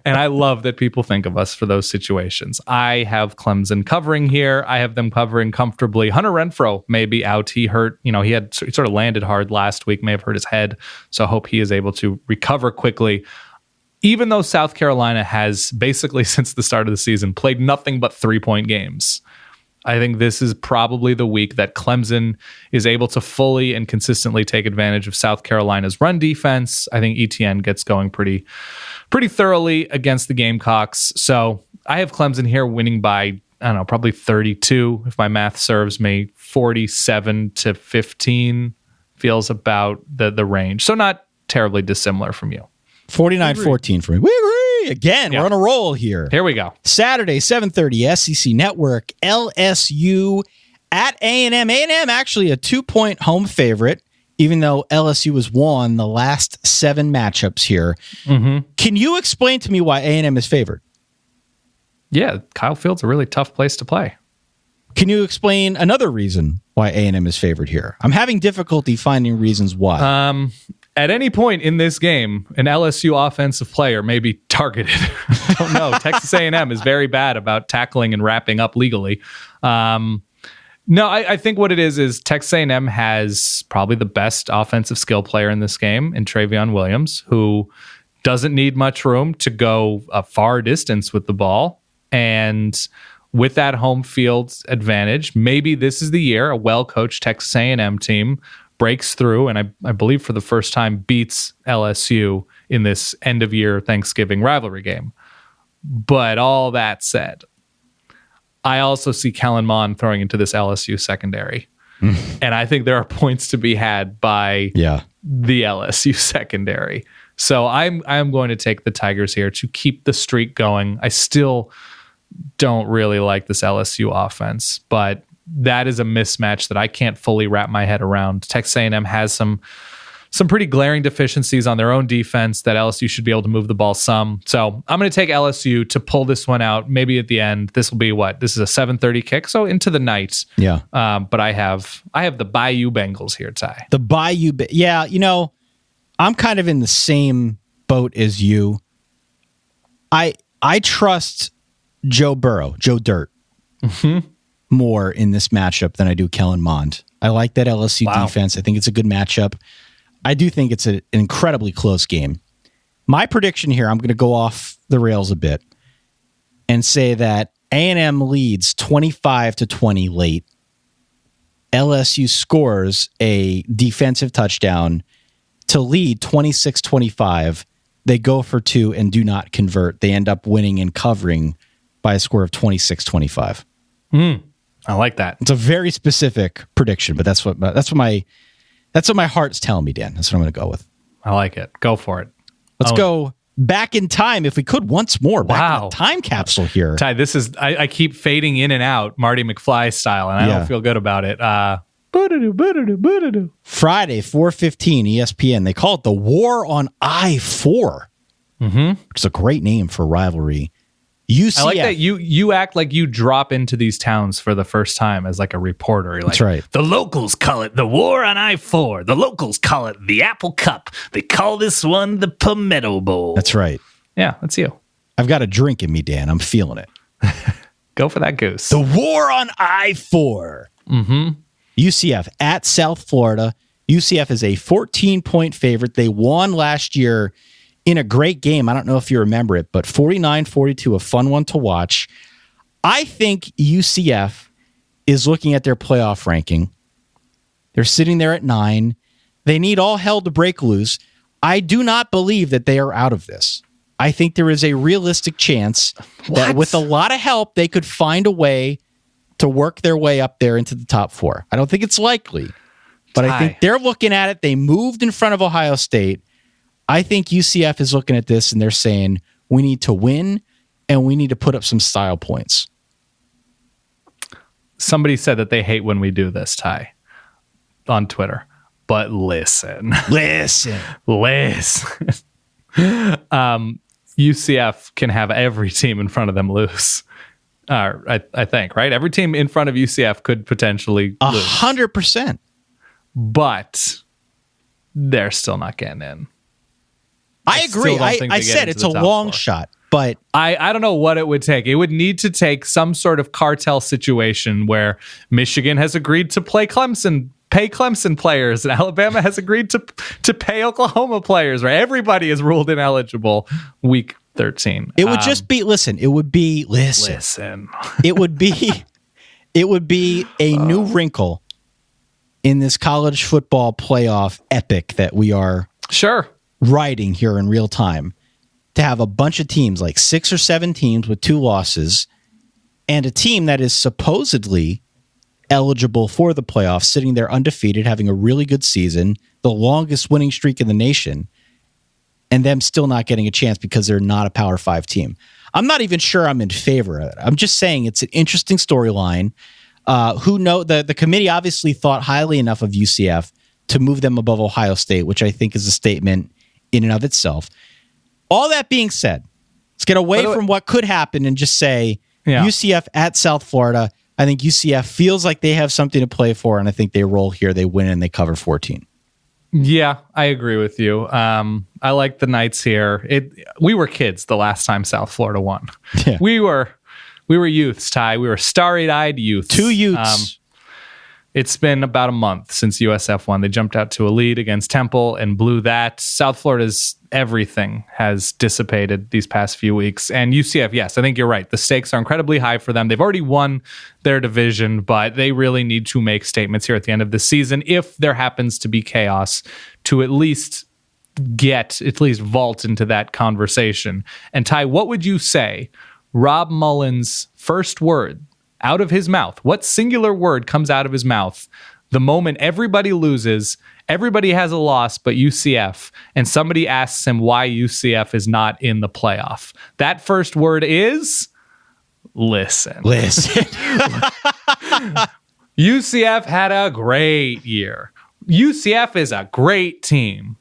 And I love that people think of us for those situations. I have Clemson covering here. I have them covering comfortably. Hunter Renfrow may be out. He hurt, he sort of landed hard last week, may have hurt his head. So I hope he is able to recover quickly. Even though South Carolina has basically since the start of the season played nothing but 3-point games, I think this is probably the week that Clemson is able to fully and consistently take advantage of South Carolina's run defense. I think ETN gets going pretty thoroughly against the Gamecocks. So I have Clemson here winning by, I don't know, probably 32, if my math serves me. 47-15 feels about the range. So not terribly dissimilar from you. 49-14 for me. We agree. Again, we're on a roll here. Here we go. Saturday, 7:30, SEC Network, LSU at A&M. A&M actually a 2-point home favorite, even though LSU has won the last 7 matchups here. Mm-hmm. Can you explain to me why A&M is favored? Yeah, Kyle Field's a really tough place to play. Can you explain another reason why A&M is favored here? I'm having difficulty finding reasons why. At any point in this game, an LSU offensive player may be targeted. I don't know. Texas A&M is very bad about tackling and wrapping up legally. No, I think what it is Texas A&M has probably the best offensive skill player in this game in Travion Williams, who doesn't need much room to go a far distance with the ball. And with that home field advantage, maybe this is the year a well-coached Texas A&M team breaks through and I believe for the first time beats LSU in this end-of-year Thanksgiving rivalry game. But all that said, I also see Kellen Mond throwing into this LSU secondary. And I think there are points to be had by the LSU secondary. So I'm going to take the Tigers here to keep the streak going. I still don't really like this LSU offense, but that is a mismatch that I can't fully wrap my head around. Texas A&M has some pretty glaring deficiencies on their own defense that LSU should be able to move the ball some. So I'm going to take LSU to pull this one out. Maybe at the end, this will be this is a 7:30 kick, so into the night. Yeah. But I have the Bayou Bengals here, Ty. The Bayou, I'm kind of in the same boat as you. I trust Joe Burrow, Joe Dirt. Mm-hmm. More in this matchup than I do Kellen Mond. I like that LSU defense. I think it's a good matchup. I do think it's an incredibly close game. My prediction here, I'm going to go off the rails a bit and say that A&M leads 25-20 late. LSU scores a defensive touchdown to lead 26-25. They go for 2 and do not convert. They end up winning and covering by a score of 26-25. I like that. It's a very specific prediction, but that's what my heart's telling me, Dan. That's what I'm going to go with. I like it. Go for it. Let's go back in time, if we could, once more. Back in the time capsule here. Ty, this is I keep fading in and out, Marty McFly style, and I don't feel good about it. Friday, 4:15, ESPN. They call it the War on I-4, which is a great name for rivalry. UCF. I like that you act like you drop into these towns for the first time as like a reporter. You're like, That's right. The locals call it the War on I-4. The locals call it the Apple Cup. They call this one the Palmetto Bowl. That's right. Yeah, that's you. I've got a drink in me, Dan. I'm feeling it. Go for that goose. The War on I-4. UCF at South Florida. UCF is a 14-point favorite. They won last year in a great game. I don't know if you remember it, but 49-42, a fun one to watch. I think UCF is looking at their playoff ranking. They're sitting there at 9. They need all hell to break loose. I do not believe that they are out of this. I think there is a realistic chance that with a lot of help, they could find a way to work their way up there into the top 4. I don't think it's likely, but I think they're looking at it. They moved in front of Ohio State. I think UCF is looking at this and they're saying, we need to win and we need to put up some style points. Somebody said that they hate when we do this, Ty, on Twitter. But listen. UCF can have every team in front of them lose. I think, right? Every team in front of UCF could potentially lose. 100%. But they're still not getting in. I agree. I said it's a long shot, but I don't know what it would take. It would need to take some sort of cartel situation where Michigan has agreed to pay Clemson players, and Alabama has agreed to pay Oklahoma players, right? Everybody is ruled ineligible week 13. It would just be, it would be a new wrinkle in this college football playoff epic that we are writing here in real time, to have a bunch of teams, like 6 or 7 teams with 2 losses, and a team that is supposedly eligible for the playoffs, sitting there undefeated, having a really good season, the longest winning streak in the nation, and them still not getting a chance because they're not a Power 5 team. I'm not even sure I'm in favor of it. I'm just saying it's an interesting storyline. The committee obviously thought highly enough of UCF to move them above Ohio State, which I think is a statement in and of itself. All that being said, let's get away from what could happen and just say UCF at South Florida. I think UCF feels like they have something to play for, and I think they roll here. They win and they cover 14. Yeah, I agree with you. I like the Knights here. We were kids the last time South Florida won. Yeah. We were youths, Ty. We were starry-eyed youths. 2 youths. It's been about a month since USF won. They jumped out to a lead against Temple and blew that. South Florida's everything has dissipated these past few weeks. And UCF, yes, I think you're right. The stakes are incredibly high for them. They've already won their division, but they really need to make statements here at the end of the season if there happens to be chaos, to at least vault into that conversation. And Ty, what would you say Rob Mullins' first word out of his mouth? What singular word comes out of his mouth the moment everybody loses, everybody has a loss but UCF, and somebody asks him why UCF is not in the playoff? That first word is listen. UCF had a great year. UCF is a great team,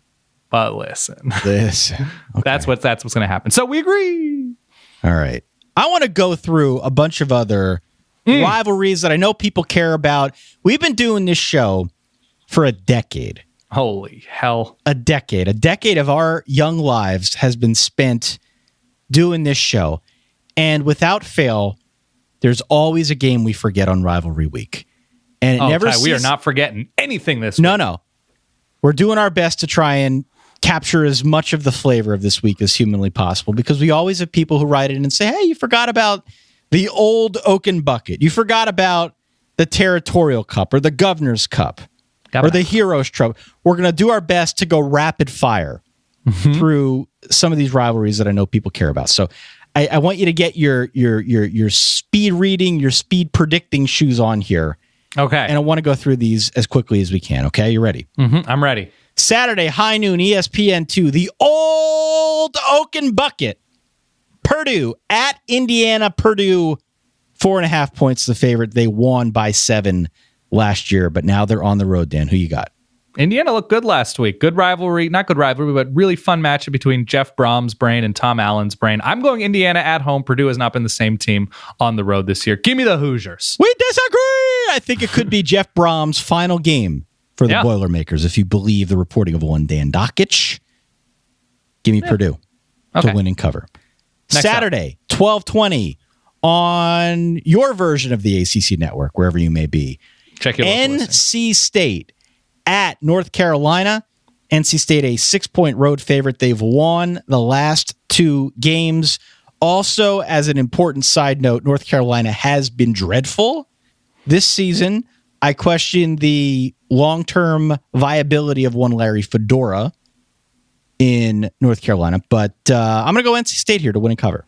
but listen. Okay. That's what's going to happen. So we agree. All right. I want to go through a bunch of other rivalries that I know people care about. We've been doing this show for a decade. Holy hell. A decade. A decade of our young lives has been spent doing this show. And without fail, there's always a game we forget on Rivalry Week. And we are not forgetting anything this week. No. We're doing our best to try and capture as much of the flavor of this week as humanly possible, because we always have people who write in and say, hey, you forgot about the old Oaken Bucket. You forgot about the Territorial Cup or the Governor's Cup or the Heroes Trophy. We're going to do our best to go rapid fire through some of these rivalries that I know people care about. So I want you to get your speed reading, your speed predicting shoes on here. Okay. And I want to go through these as quickly as we can. Okay. You ready? I'm ready. Saturday, high noon, ESPN2, the old Oaken Bucket. Purdue at Indiana. Purdue, 4.5 points the favorite. They won by 7 last year, but now they're on the road, Dan. Who you got? Indiana looked good last week. Good rivalry, not good rivalry, but really fun matchup between Jeff Brom's brain and Tom Allen's brain. I'm going Indiana at home. Purdue has not been the same team on the road this year. Give me the Hoosiers. We disagree. I think it could be Jeff Brom's final game for the Boilermakers, if you believe the reporting of one Dan Dockich. Give me Purdue to win and cover. Next Saturday, 12:20 on your version of the ACC network, wherever you may be. Check your local listing. NC State at North Carolina. NC State, a 6-point road favorite. They've won the last 2 games. Also, as an important side note, North Carolina has been dreadful this season. I question the long-term viability of one Larry Fedora in North Carolina, but I'm going to go NC State here to win and cover.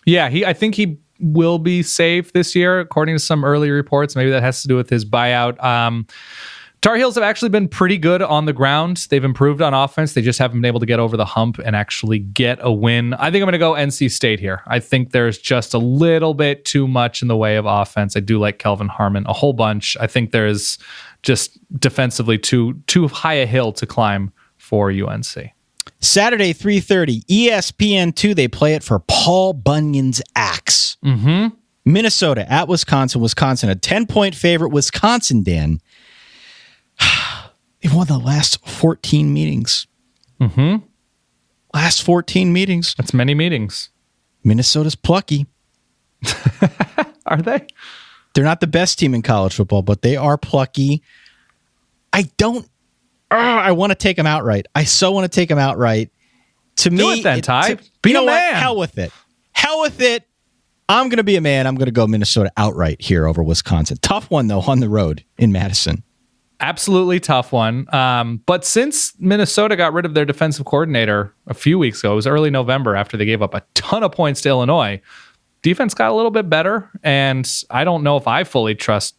Yeah, I think he will be safe this year, according to some early reports. Maybe that has to do with his buyout. Tar Heels have actually been pretty good on the ground. They've improved on offense. They just haven't been able to get over the hump and actually get a win. I think I'm going to go NC State here. I think there's just a little bit too much in the way of offense. I do like Kelvin Harmon a whole bunch. I think there's just defensively too high a hill to climb for UNC. Saturday, 3:30, ESPN2. They play it for Paul Bunyan's Axe. Mm-hmm. Minnesota at Wisconsin. Wisconsin, a 10-point favorite. Wisconsin, Dan, they've won the last 14 meetings. Mm-hmm. Last 14 meetings. That's many meetings. Minnesota's plucky. Are they? They're not the best team in college football, but they are plucky. I want to take them outright. I so want to take them outright. To Do me, it then, Ty. Be a what? man. Hell with it. Hell with it. I'm going to be a man. I'm going to go Minnesota outright here over Wisconsin. Tough one, though, on the road in Madison. Absolutely tough one. But since Minnesota got rid of their defensive coordinator a few weeks ago, it was early November after they gave up a ton of points to Illinois, defense got a little bit better. And I don't know if I fully trust,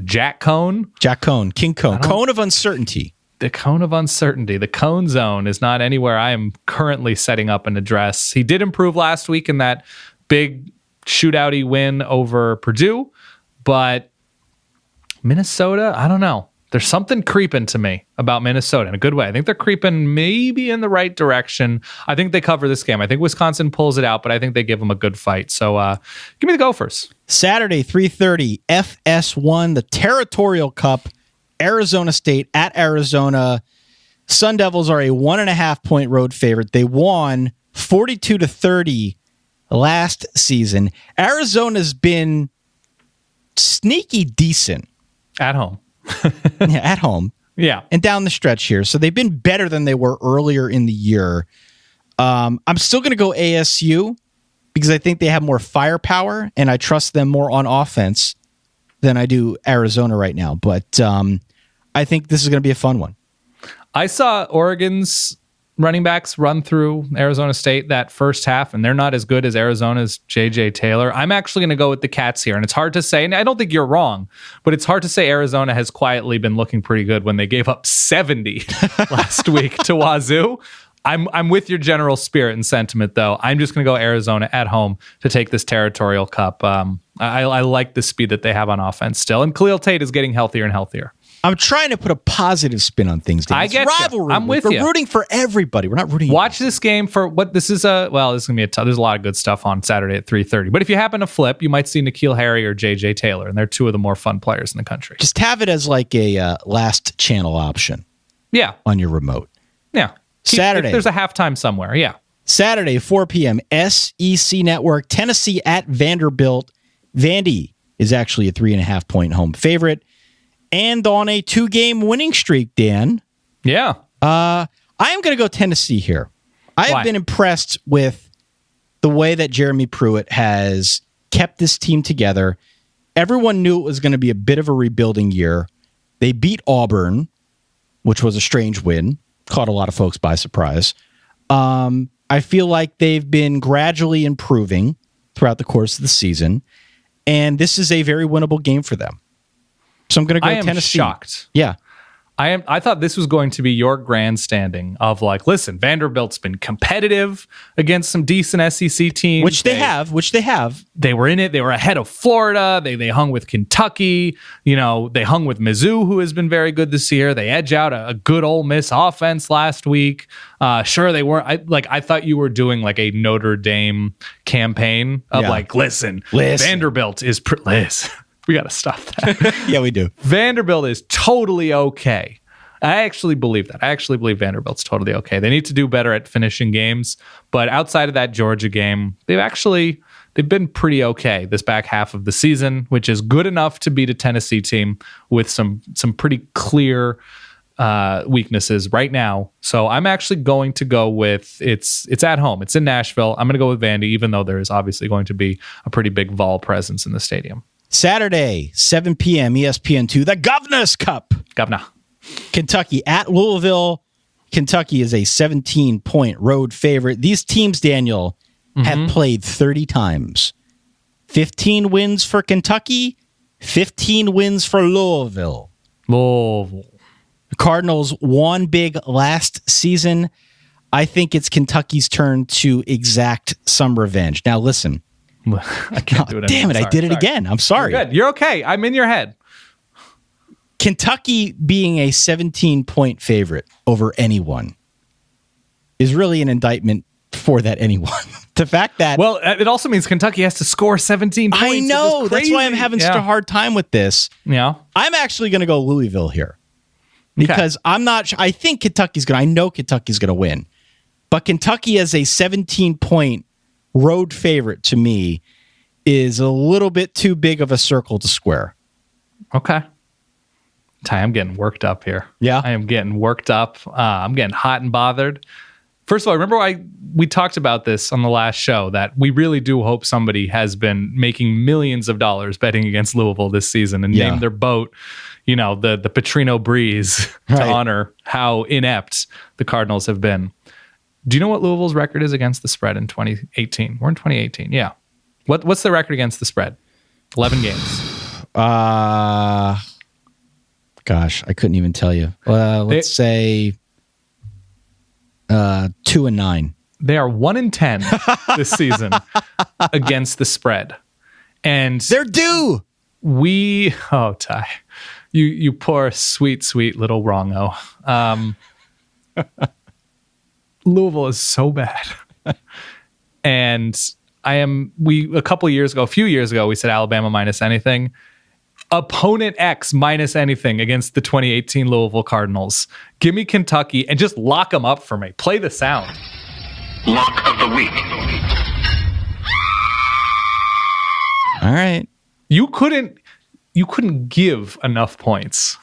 Jack Cone? Jack Cone, King Cone, Cone of Uncertainty. The cone of uncertainty. The cone zone is not anywhere I am currently setting up an address. He did improve last week in that big shootouty win over Purdue, but Minnesota, I don't know. There's something creeping to me about Minnesota in a good way. I think they're creeping maybe in the right direction. I think they cover this game. I think Wisconsin pulls it out, but I think they give them a good fight. So give me the Gophers. Saturday, 3:30, FS1, the Territorial Cup. Arizona State at Arizona. Sun Devils are a 1.5-point road favorite. They won 42-30 last season. Arizona's been sneaky decent. At home. Yeah, at home. Yeah. And down the stretch here. So they've been better than they were earlier in the year. I'm still going to go ASU because I think they have more firepower and I trust them more on offense than I do Arizona right now. But I think this is going to be a fun one. I saw Oregon's running backs run through Arizona State that first half, and they're not as good as Arizona's J.J. Taylor. I'm actually going to go with the Cats here, and it's hard to say, and I don't think you're wrong, but it's hard to say Arizona has quietly been looking pretty good when they gave up 70 last week to Wazoo. I'm with your general spirit and sentiment, though. I'm just going to go Arizona at home to take this Territorial Cup. I like the speed that they have on offense still, and Khalil Tate is getting healthier and healthier. I'm trying to put a positive spin on things. Dan. I get rivalry. I'm with We're you. rooting for everybody. We're not rooting. Watch this game for what this is. This is going to be there's a lot of good stuff on Saturday at 3:30. But if you happen to flip, you might see N'Keal Harry or J.J. Taylor, and they're two of the more fun players in the country. Just have it as like a last channel option. Yeah. On your remote. Yeah. Saturday. If there's a halftime somewhere. Yeah. Saturday, 4 p.m. SEC Network. Tennessee at Vanderbilt. Vandy is actually a 3.5-point home favorite. And on a 2-game winning streak, Dan. Yeah. I am going to go Tennessee here. I have Why? been impressed with the way that Jeremy Pruitt has kept this team together. Everyone knew it was going to be a bit of a rebuilding year. They beat Auburn, which was a strange win. Caught a lot of folks by surprise. I feel like they've been gradually improving throughout the course of the season. And this is a very winnable game for them. So I'm going to go I am Tennessee. shocked. Yeah. I thought this was going to be your grandstanding of like, listen, Vanderbilt's been competitive against some decent SEC teams. Which they have. They were in it. They were ahead of Florida. They hung with Kentucky. They hung with Mizzou, who has been very good this year. They edge out a good Ole Miss offense last week. Sure, they weren't. I thought you were doing like a Notre Dame campaign of like, listen. Vanderbilt is... Liz. We got to stop that. Yeah, we do. Vanderbilt is totally okay. I actually believe that. I actually believe Vanderbilt's totally okay. They need to do better at finishing games. But outside of that Georgia game, they've been pretty okay this back half of the season, which is good enough to beat a Tennessee team with some pretty clear weaknesses right now. So I'm actually going to go with it's at home. It's in Nashville. I'm going to go with Vandy, even though there is obviously going to be a pretty big Vol presence in the stadium. Saturday, 7 p.m. ESPN2, the Governor's Cup. Governor. Kentucky at Louisville. Kentucky is a 17-point road favorite. These teams, Daniel, have played 30 times. 15 wins for Kentucky, 15 wins for Louisville. Louisville. The Cardinals won big last season. I think it's Kentucky's turn to exact some revenge. Now, listen. I can't do it anymore. Damn it, I did it again. I'm sorry. You're good. You're okay. I'm in your head. Kentucky being a 17-point favorite over anyone is really an indictment for that anyone. The fact that... Well, it also means Kentucky has to score 17 points. I know. That's why I'm having such a hard time with this. Yeah. I'm actually going to go Louisville here. Because I'm not... I think I know Kentucky's going to win. But Kentucky as a 17-point road favorite to me is a little bit too big of a circle to square. Okay. Ty, I'm getting worked up here. Yeah. I am getting worked up. I'm getting hot and bothered. First of all, remember we talked about this on the last show that we really do hope somebody has been making millions of dollars betting against Louisville this season and named their boat, the Petrino Breeze to honor how inept the Cardinals have been. Do you know what Louisville's record is against the spread in 2018? We're in 2018. Yeah. What's the record against the spread? 11 games. Gosh, I couldn't even tell you. Let's say 2-9. They are 1-10 this season against the spread. And they're due. Ty, you poor sweet, sweet little wrongo. Louisville is so bad. And a few years ago, we said Alabama minus anything. Opponent X minus anything against the 2018 Louisville Cardinals. Give me Kentucky and just lock them up for me. Play the sound. Lock of the week. All right. You couldn't give enough points.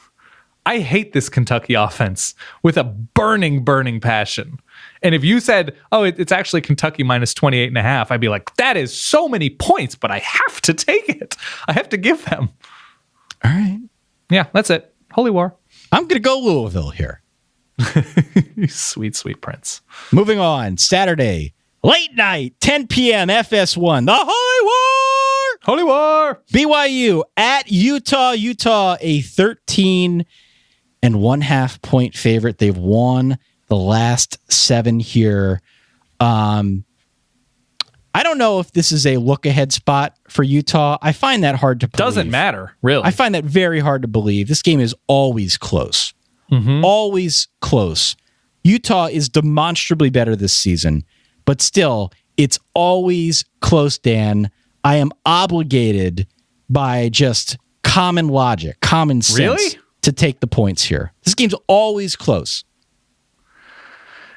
I hate this Kentucky offense with a burning, burning passion. And if you said, it's actually Kentucky minus 28.5, I'd be like, that is so many points, but I have to take it. I have to give them. All right. Yeah, that's it. Holy War. I'm going to go Louisville here. Sweet, sweet prince. Moving on. Saturday, late night, 10 p.m. FS1. The Holy War. Holy War. BYU at Utah. Utah, a 13.5 point favorite. They've won the last 7 here. I don't know if this is a look-ahead spot for Utah. I find that hard to believe. Doesn't matter, really. I find that very hard to believe. This game is always close. Always close. Utah is demonstrably better this season, but still, it's always close, Dan. I am obligated by just common logic, common sense, to take the points here. This game's always close.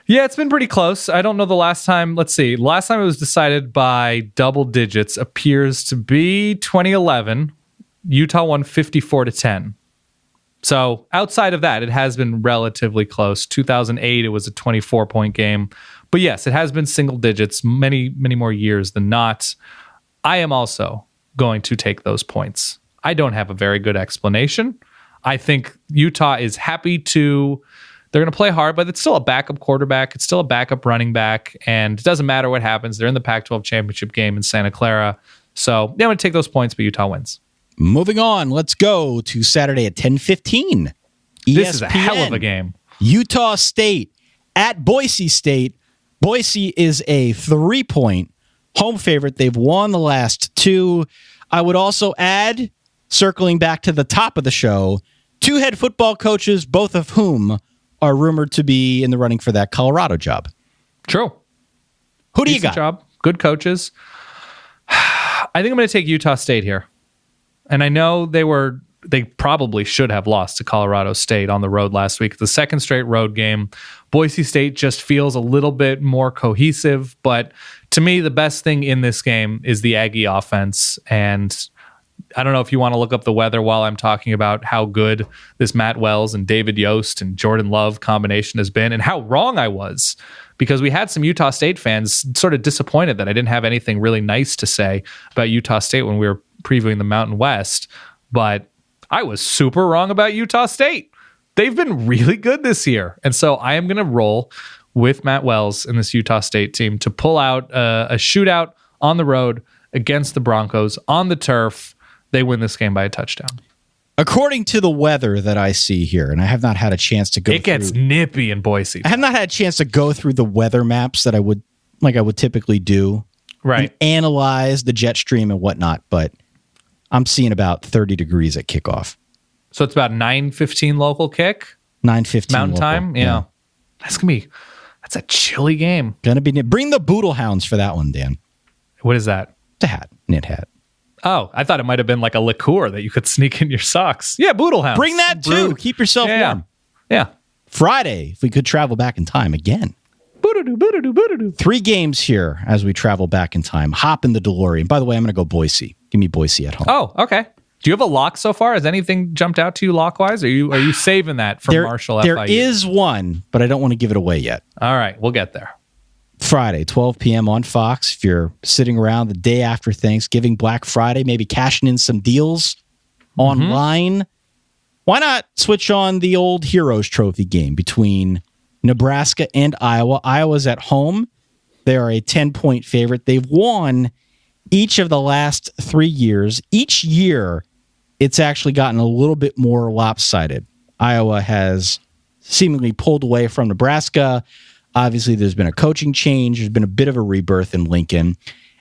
Yeah, it's been pretty close. I don't know the last time. Let's see. Last time it was decided by double digits appears to be 2011. Utah won 54-10. So outside of that, it has been relatively close. 2008, it was a 24-point game. But yes, it has been single digits many, many more years than not. I am also going to take those points. I don't have a very good explanation. I think Utah is happy to... They're going to play hard, but it's still a backup quarterback. It's still a backup running back, and it doesn't matter what happens. They're in the Pac-12 championship game in Santa Clara. So yeah, I'm going to take those points, but Utah wins. Moving on, let's go to Saturday at 10:15. This is a hell of a game. Utah State at Boise State. Boise is a 3-point home favorite. They've won the last 2. I would also add, circling back to the top of the show, 2 head football coaches, both of whom are rumored to be in the running for that Colorado job. True. Who do you Decent got? job. Good coaches. I think I'm going to take Utah State here. And I know they probably should have lost to Colorado State on the road last week. The second straight road game. Boise State just feels a little bit more cohesive. But to me, the best thing in this game is the Aggie offense. And I don't know if you want to look up the weather while I'm talking about how good this Matt Wells and David Yost and Jordan Love combination has been and how wrong I was, because we had some Utah State fans sort of disappointed that I didn't have anything really nice to say about Utah State when we were previewing the Mountain West. But I was super wrong about Utah State. They've been really good this year. And so I am going to roll with Matt Wells and this Utah State team to pull out a shootout on the road against the Broncos on the turf. They win this game by a touchdown. According to the weather that I see here, and I have not had a chance to go It gets nippy in Boise. I have not had a chance to go through the weather maps that I would typically do. Right. And analyze the jet stream and whatnot, but I'm seeing about 30 degrees at kickoff. So it's about 9:15 local kick? 9:15 Mountain local. time? Yeah. That's a chilly game. Gonna be bring the Boodle Hounds for that one, Dan. What is that? It's a hat, knit hat. Oh, I thought it might have been like a liqueur that you could sneak in your socks. Yeah, Boodle Hounds. Bring that too. Brewed. Keep yourself warm. Yeah. Friday, if we could travel back in time again. Boo-doo-doo. 3 games here as we travel back in time. Hop in the DeLorean. By the way, I'm going to go Boise. Give me Boise at home. Oh, okay. Do you have a lock so far? Has anything jumped out to you lock-wise? Are you saving that for Marshall FIU? There is one, but I don't want to give it away yet. All right, we'll get there. Friday, 12 p.m. on Fox. If you're sitting around the day after Thanksgiving, Black Friday, maybe cashing in some deals online, why not switch on the old Heroes Trophy game between Nebraska and Iowa? Iowa's at home. They are a 10-point favorite. They've won each of the last 3 years. Each year, it's actually gotten a little bit more lopsided. Iowa has seemingly pulled away from Nebraska. Obviously, there's been a coaching change. There's been a bit of a rebirth in Lincoln.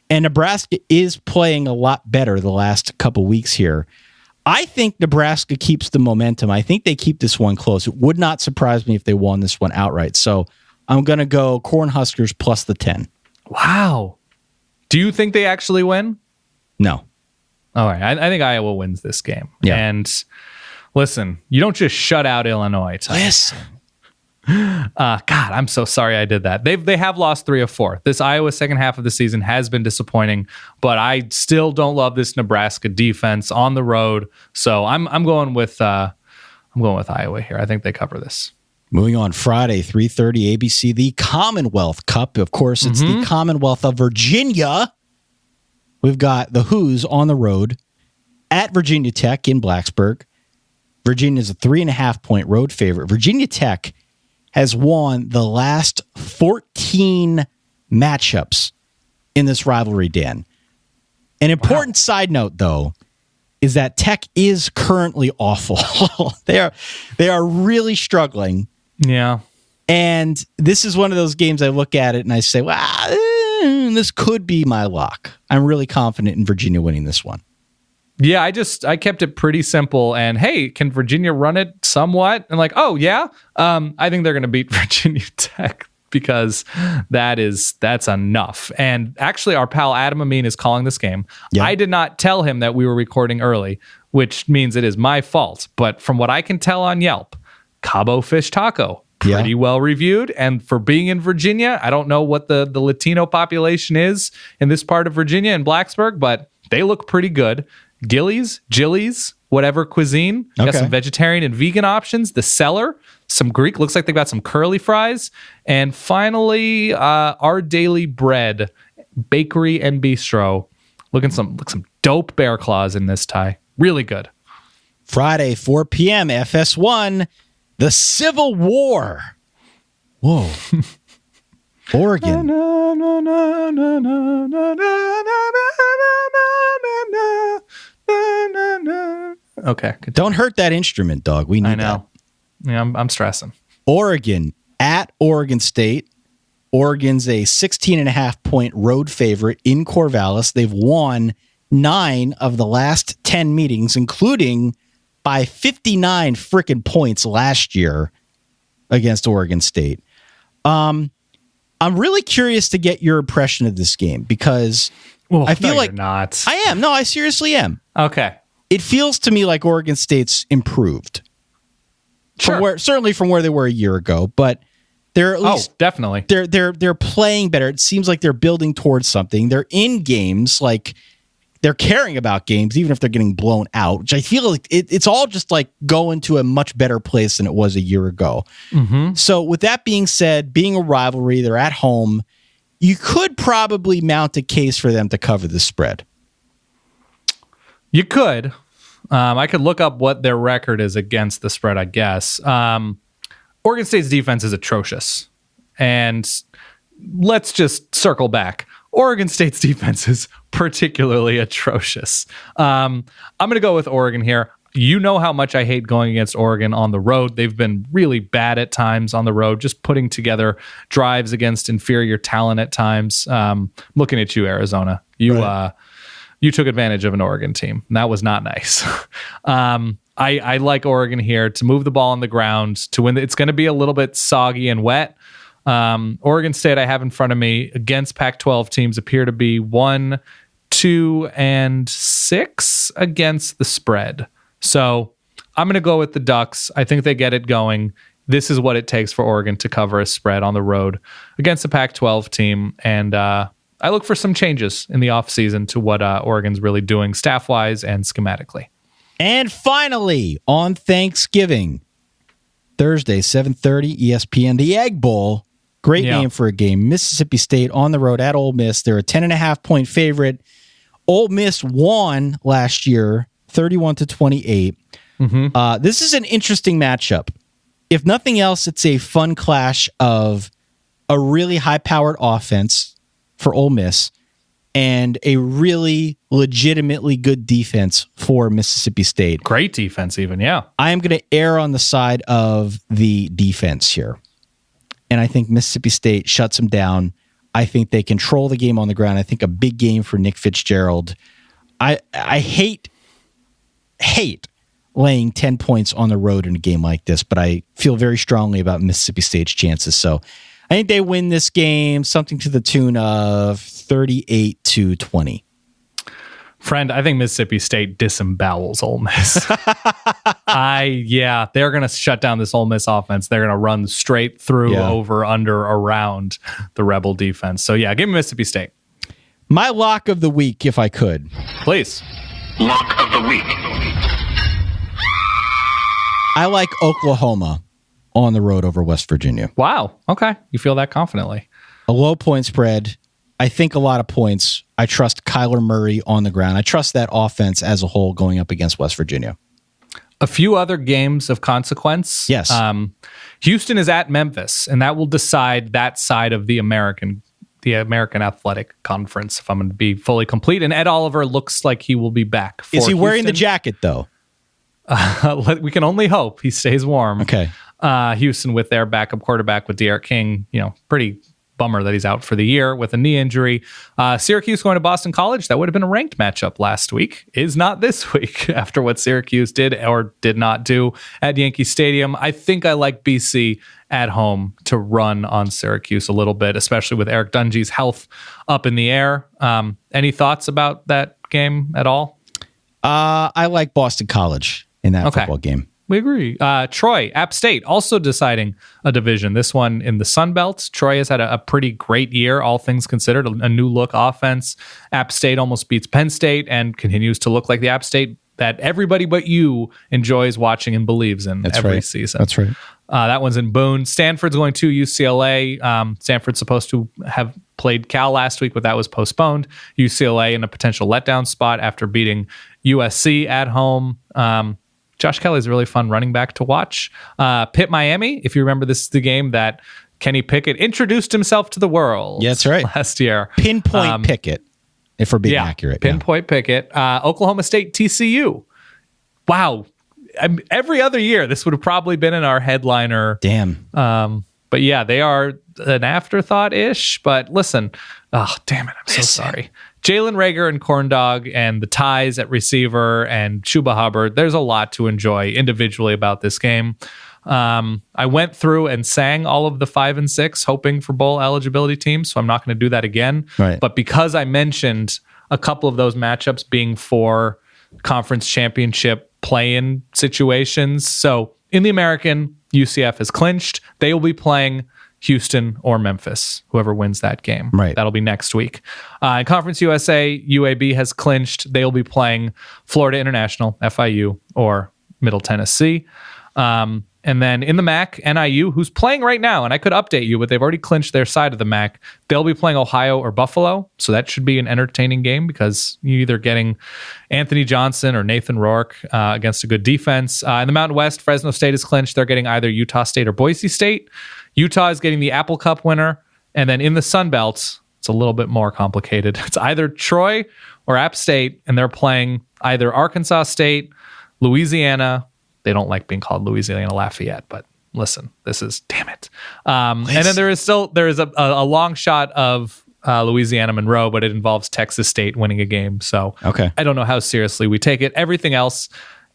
And Nebraska is playing a lot better the last couple weeks here. I think Nebraska keeps the momentum. I think they keep this one close. It would not surprise me if they won this one outright. So I'm going to go Cornhuskers plus the 10. Wow. Do you think they actually win? No. All right. I think Iowa wins this game. Yeah. And listen, you don't just shut out Illinois. Listen. God, I'm so sorry I did that. They have lost 3 of 4. This Iowa second half of the season has been disappointing, but I still don't love this Nebraska defense on the road. So I'm going with Iowa here. I think they cover this. Moving on, Friday, 3:30 ABC, the Commonwealth Cup. Of course, it's the Commonwealth of Virginia. We've got the Hoos on the road at Virginia Tech in Blacksburg. Virginia's a 3.5-point road favorite. Virginia Tech has won the last 14 matchups in this rivalry, Dan. An important side note, though, is that Tech is currently awful. They are really struggling. Yeah. And this is one of those games I look at it and I say, well, this could be my lock. I'm really confident in Virginia winning this one. Yeah, I kept it pretty simple. And hey, can Virginia run it somewhat? And like, oh yeah, I think they're going to beat Virginia Tech because that's enough. And actually, our pal Adam Amin is calling this game. Yeah. I did not tell him that we were recording early, which means it is my fault. But from what I can tell on Yelp, Cabo Fish Taco, pretty well reviewed. And for being in Virginia, I don't know what the Latino population is in this part of Virginia in Blacksburg, but they look pretty good. Jillies, whatever cuisine. Got some vegetarian and vegan options. The Cellar, some Greek. Looks like they've got some curly fries. And finally, Our Daily Bread, Bakery and Bistro. Look some dope bear claws in this tie. Really good. Friday, 4 p.m., FS1, the Civil War. Whoa. Oregon. Okay. Don't hurt that instrument, dog. We need that. Yeah, I'm stressing. Oregon at Oregon State. Oregon's a 16.5-point road favorite in Corvallis. They've won 9 of the last 10 meetings, including by 59 freaking points last year against Oregon State. I'm really curious to get your impression of this game because I feel like you're not. I am. No, I seriously am. Okay. It feels to me like Oregon State's improved. Sure. Certainly from where they were a year ago, but they're at least definitely. They're playing better. It seems like they're building towards something. They're in games, like they're caring about games, even if they're getting blown out, which I feel like it's all just like going to a much better place than it was a year ago. Mm-hmm. So with that being said, being a rivalry, they're at home. You could probably mount a case for them to cover the spread. You could. I could look up what their record is against the spread, I guess. Oregon State's defense is atrocious. And let's just circle back. Oregon State's defense is particularly atrocious. I'm going to go with Oregon here. You know how much I hate going against Oregon on the road. They've been really bad at times on the road, just putting together drives against inferior talent at times. Looking at you, Arizona. You took advantage of an Oregon team. And that was not nice. I like Oregon here to move the ball on the ground, to win. It's going to be a little bit soggy and wet. Oregon State I have in front of me against Pac-12 teams appear to be 1, 2, and 6 against the spread. So I'm going to go with the Ducks. I think they get it going. This is what it takes for Oregon to cover a spread on the road against the Pac-12 team. And I look for some changes in the offseason to what Oregon's really doing staff-wise and schematically. And finally, on Thanksgiving, Thursday, 7:30, ESPN, the Egg Bowl. Great name for a game. Mississippi State on the road at Ole Miss. They're a 10.5-point favorite. Ole Miss won last year, 31-28. Mm-hmm. This is an interesting matchup. If nothing else, it's a fun clash of a really high-powered offense for Ole Miss and a really legitimately good defense for Mississippi State. Great defense even, yeah. I am going to err on the side of the defense here. And I think Mississippi State shuts them down. I think they control the game on the ground. I think a big game for Nick Fitzgerald. I hate laying 10 points on the road in a game like this, but I feel very strongly about Mississippi State's chances. So I think they win this game something to the tune of 38-20. Friend, I think Mississippi State disembowels Ole Miss. They're going to shut down this Ole Miss offense. They're going to run straight through, over, under, around the Rebel defense. So give me Mississippi State. My lock of the week, if I could. Please. Lock of the week. I like Oklahoma on the road over West Virginia. Wow. Okay. You feel that confidently. A low point spread. I think a lot of points. I trust Kyler Murray on the ground. I trust that offense as a whole going up against West Virginia. A few other games of consequence. Yes. Houston is at Memphis, and that will decide that side of the American Athletic Conference, if I'm going to be fully complete. And Ed Oliver looks like he will be back. Is he wearing the jacket, though? We can only hope he stays warm. Okay. Houston with their backup quarterback with De'Aaron King, pretty bummer that he's out for the year with a knee injury. Syracuse going to Boston College. That would have been a ranked matchup last week. Is not this week after what Syracuse did or did not do at Yankee Stadium. I think I like BC at home to run on Syracuse a little bit, especially with Eric Dungy's health up in the air. Any thoughts about that game at all? I like Boston College in that football game. We agree. Troy, App State, also deciding a division. This one in the Sun Belt. Troy has had a pretty great year, all things considered. A new look offense. App State almost beats Penn State and continues to look like the App State that everybody but you enjoys watching and believes in every season. That's right. That one's in Boone. Stanford's going to UCLA. Stanford's supposed to have played Cal last week, but that was postponed. UCLA in a potential letdown spot after beating USC at home. Josh Kelly's a really fun running back to watch. Pitt, Miami. If you remember, this is the game that Kenny Pickett introduced himself to the world. Yeah, that's right. Last year. Pinpoint Pickett, if we're being accurate. Pinpoint Pickett. Oklahoma State, TCU. Wow. every other year, this would have probably been in our headliner. Damn. But yeah, they are an afterthought-ish. But listen, damn it, I'm so sorry. Jalen Reagor and Corndog and the ties at receiver and Chuba Hubbard, there's a lot to enjoy individually about this game. I went through and sang all of the 5 and 6, hoping for bowl eligibility teams, so I'm not going to do that again. Right. But because I mentioned a couple of those matchups being for conference championship play-in situations, so in the American, UCF has clinched. They will be playing Houston or Memphis, whoever wins that game. Right. That'll be next week. In Conference USA, UAB has clinched. They will be playing Florida International, FIU, or Middle Tennessee. And then in the MAC, NIU, who's playing right now, and I could update you, but they've already clinched their side of the MAC. They'll be playing Ohio or Buffalo, so that should be an entertaining game because you're either getting Anthony Johnson or Nathan Rourke against a good defense. In the Mountain West, Fresno State is clinched. They're getting either Utah State or Boise State. Utah is getting the Apple Cup winner. And then in the Sun Belt, it's a little bit more complicated. It's either Troy or App State, and they're playing either Arkansas State, Louisiana. They don't like being called Louisiana Lafayette, but listen, this is, damn it. And then there is a long shot of Louisiana Monroe, but it involves Texas State winning a game. So Okay. I don't know how seriously we take it. Everything else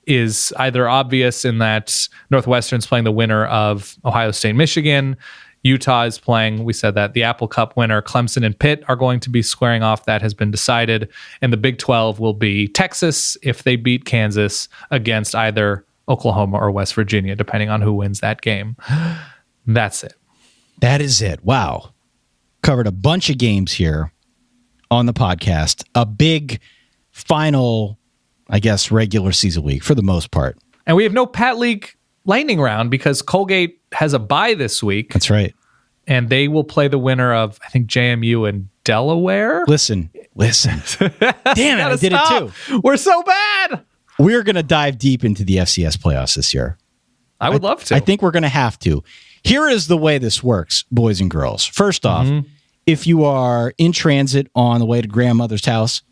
is either obvious in that Northwestern's playing the winner of Ohio State, Michigan. Utah is playing, we said that, the Apple Cup winner. Clemson and Pitt are going to be squaring off. That has been decided. And the Big 12 will be Texas if they beat Kansas against either Oklahoma or West Virginia, depending on who wins that game. That's it. That is it. Wow. Covered a bunch of games here on the podcast. A big final, I guess, regular season week for the most part. And we have no Pat League lightning round because Colgate has a bye this week. That's right. And they will play the winner of, I think, JMU and Delaware. Listen. Damn it, I did it too. We're so bad. We're going to dive deep into the FCS playoffs this year. I would love to. I think we're going to have to. Here is the way this works, boys and girls. First off, if you are in transit on the way to grandmother's house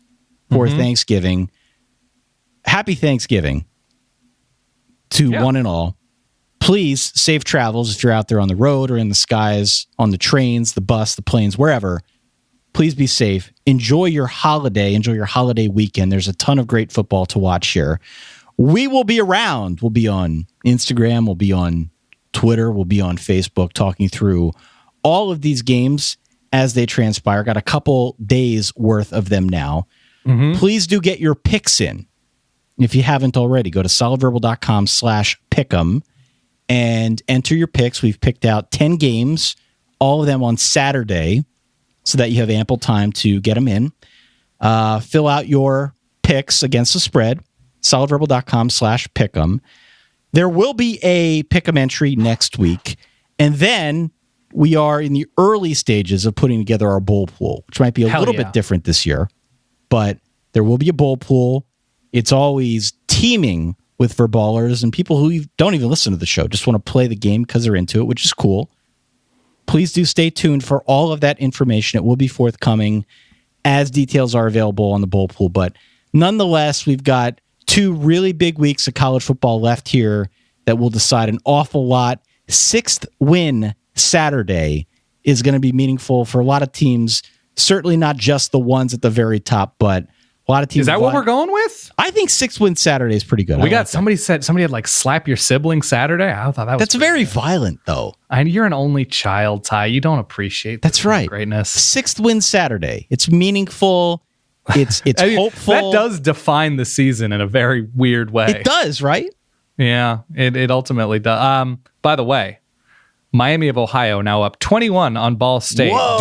for Thanksgiving, happy Thanksgiving to one and all. Please, safe travels if you're out there on the road or in the skies, on the trains, the bus, the planes, wherever. Please be safe. Enjoy your holiday. Enjoy your holiday weekend. There's a ton of great football to watch here. We will be around. We'll be on Instagram. We'll be on Twitter. We'll be on Facebook talking through all of these games as they transpire. Got a couple days worth of them now. Please do get your picks in. If you haven't already, go to solidverbal.com/pick'em and enter your picks. We've picked out 10 games, all of them on Saturday, so that you have ample time to get them in. Fill out your picks against the spread, solidverbal.com/pick'em. There will be a pick'em entry next week, and then we are in the early stages of putting together our bowl pool, which might be a little bit different this year, but there will be a bowl pool. It's always teeming with verballers and people who don't even listen to the show, just want to play the game because they're into it, which is cool. Please do stay tuned for all of that information. It will be forthcoming as details are available on the bowl pool. But nonetheless, we've got 2 really big weeks of college football left here that will decide an awful lot. 6th win Saturday is going to be meaningful for a lot of teams. Certainly not just the ones at the very top, but a lot of teams. Is that what we're going with? I think 6th win Saturday is pretty good. We got somebody had like slap your sibling Saturday. I thought that's very violent though. And you're an only child, Ty. You don't appreciate that's right. Greatness. 6th win Saturday. It's meaningful. It's hopeful. That does define the season in a very weird way. It does, right? Yeah, it ultimately does. By the way, Miami of Ohio now up 21 on Ball State. Whoa.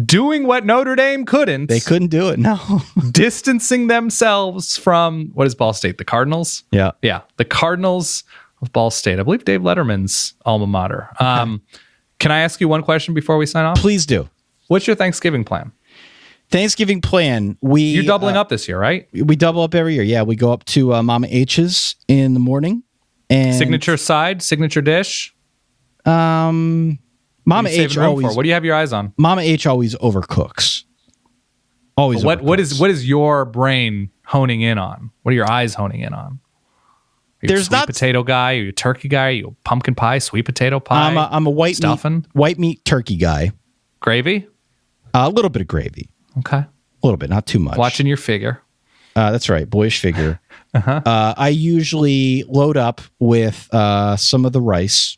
Doing what Notre Dame couldn't. They couldn't do it, no. Distancing themselves from, what is Ball State? The Cardinals? Yeah. Yeah, the Cardinals of Ball State. I believe Dave Letterman's alma mater. Can I ask you one question before we sign off? Please do. What's your Thanksgiving plan? Thanksgiving plan. You're doubling up this year, right? We double up every year. Yeah, we go up to Mama H's in the morning. And signature side, signature dish? Mama H always. What do you have your eyes on? Mama H always overcooks. Always. What is your brain honing in on? What are your eyes honing in on? Are Are you a sweet potato guy? Are you a turkey guy? Are you a pumpkin pie, sweet potato pie? I'm a white meat turkey guy. Gravy? A little bit of gravy. Okay. A little bit, not too much. Watching your figure. That's right, boyish figure. I usually load up with some of the rice.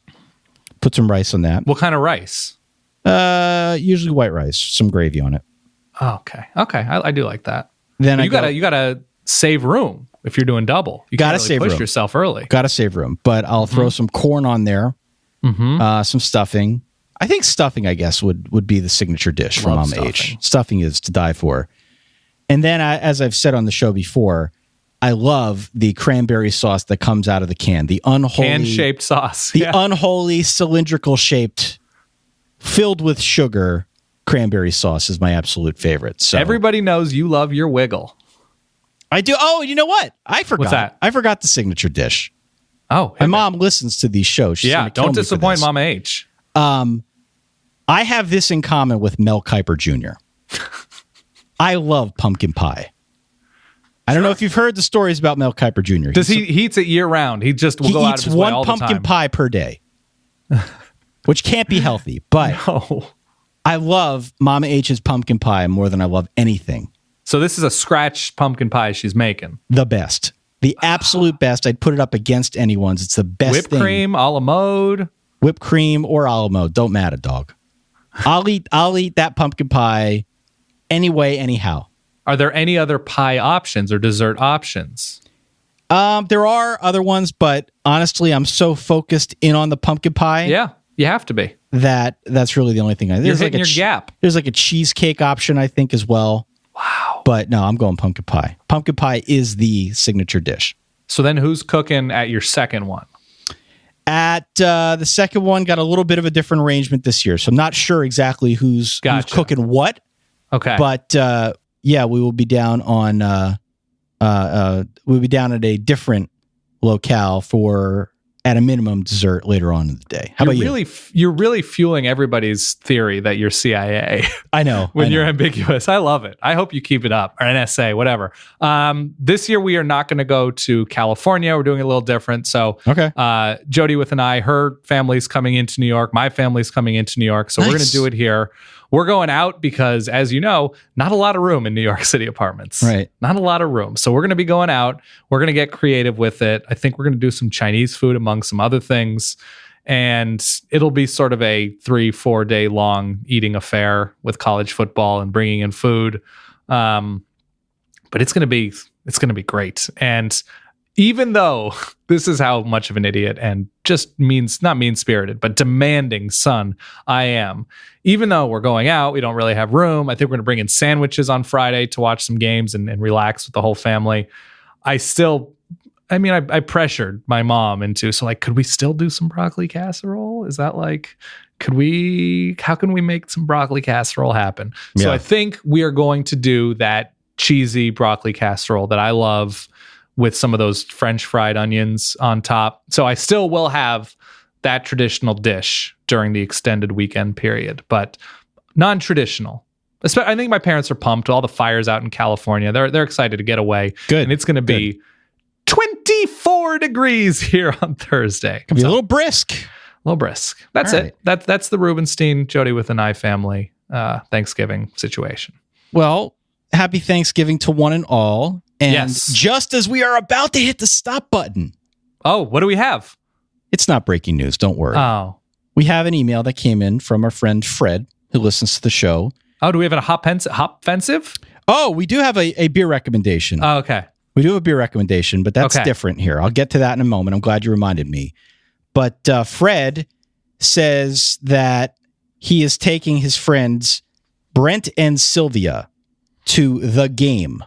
Put some rice on that. What kind of rice? Usually white rice, some gravy on it. Oh, okay. I do like that. Then you gotta save room if you're doing double. You gotta can't really push yourself early. Gotta save room, but I'll throw some corn on there. Some stuffing. I think stuffing, I guess, would be the signature dish from Mama H. Stuffing is to die for. And then, as I've said on the show before, I love the cranberry sauce that comes out of the can. The unholy can-shaped sauce. The unholy cylindrical shaped, filled with sugar cranberry sauce is my absolute favorite. So everybody knows you love your wiggle. I do. Oh, you know what? I forgot. What's that? I forgot the signature dish. Oh, my mom listens to these shows. She's don't disappoint Mama H. I have this in common with Mel Kiper Jr. I love pumpkin pie. I don't know if you've heard the stories about Mel Kiper Jr. Does he eats it year round? He just will go out of his way all the time. He eats one pumpkin pie per day, which can't be healthy. But I love Mama H's pumpkin pie more than I love anything. So this is a scratch pumpkin pie she's making. The best. The absolute best. I'd put it up against anyone's. It's the best Whipped thing. cream, a la mode. Whipped cream or a la mode. Don't matter, dog. I'll eat that pumpkin pie anyway, anyhow. Are there any other pie options or dessert options? There are other ones, but honestly, I'm so focused in on the pumpkin pie. Yeah, you have to be. That's really the only thing. You're hitting your gap. There's like a cheesecake option, I think, as well. Wow. But no, I'm going pumpkin pie. Pumpkin pie is the signature dish. So then who's cooking at your second one? At the second one, got a little bit of a different arrangement this year. So I'm not sure exactly who's cooking what. Okay. But yeah, we will be down on we'll be down at a different locale for, at a minimum, dessert later on in the day. How about you? You're really fueling everybody's theory that you're CIA. I know. when you're ambiguous. I love it. I hope you keep it up, or NSA, whatever. This year we are not going to go to California. We're doing it a little different. So Jody with and I, her family's coming into New York. My family's coming into New York. So we're going to do it here. We're going out because, as you know, not a lot of room in New York City apartments. Right. Not a lot of room. So we're going to be going out. We're going to get creative with it. I think we're going to do some Chinese food among some other things. And it'll be sort of a 3-4 day long eating affair with college football and bringing in food. But it's going to be great. And even though this is how much of an idiot and just not mean-spirited, but demanding son I am, even though we're going out, we don't really have room. I think we're going to bring in sandwiches on Friday to watch some games and relax with the whole family. I pressured my mom into, so like, could we still do some broccoli casserole? Is that like, how can we make some broccoli casserole happen? Yeah. So I think we are going to do that cheesy broccoli casserole that I love, with some of those French fried onions on top. So I still will have that traditional dish during the extended weekend period, but non-traditional. I think my parents are pumped. All the fires out in California, they're excited to get away. Good. And it's going to be 24 degrees here on Thursday. Could be a little brisk. That's all it. Right. That's the Rubenstein, Jody with an I family Thanksgiving situation. Well, happy Thanksgiving to one and all. And yes. Just as we are about to hit the stop button. Oh, what do we have? It's not breaking news. Don't worry. Oh. We have an email that came in from our friend Fred, who listens to the show. Oh, do we have a hop offensive? Oh, we do have a beer recommendation. Oh, okay. We do have a beer recommendation, but that's different here. I'll get to that in a moment. I'm glad you reminded me. But Fred says that he is taking his friends Brent and Sylvia to the game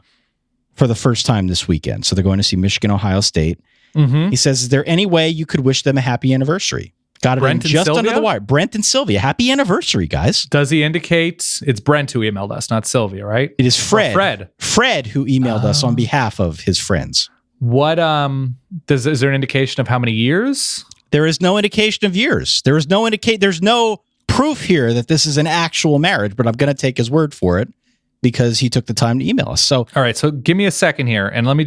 for the first time this weekend. So they're going to see Michigan, Ohio State. Mm-hmm. He says, is there any way you could wish them a happy anniversary? Got it Brent in just Sylvia? Under the wire. Brent and Sylvia. Happy anniversary, guys. Does he indicate it's Brent who emailed us, not Sylvia, right? It is Fred. Fred who emailed us on behalf of his friends. What is there an indication of how many years? There is no indication of years. There's no proof here that this is an actual marriage, but I'm going to take his word for it. because he took the time to email us. So, all right, so give me a second here, and let me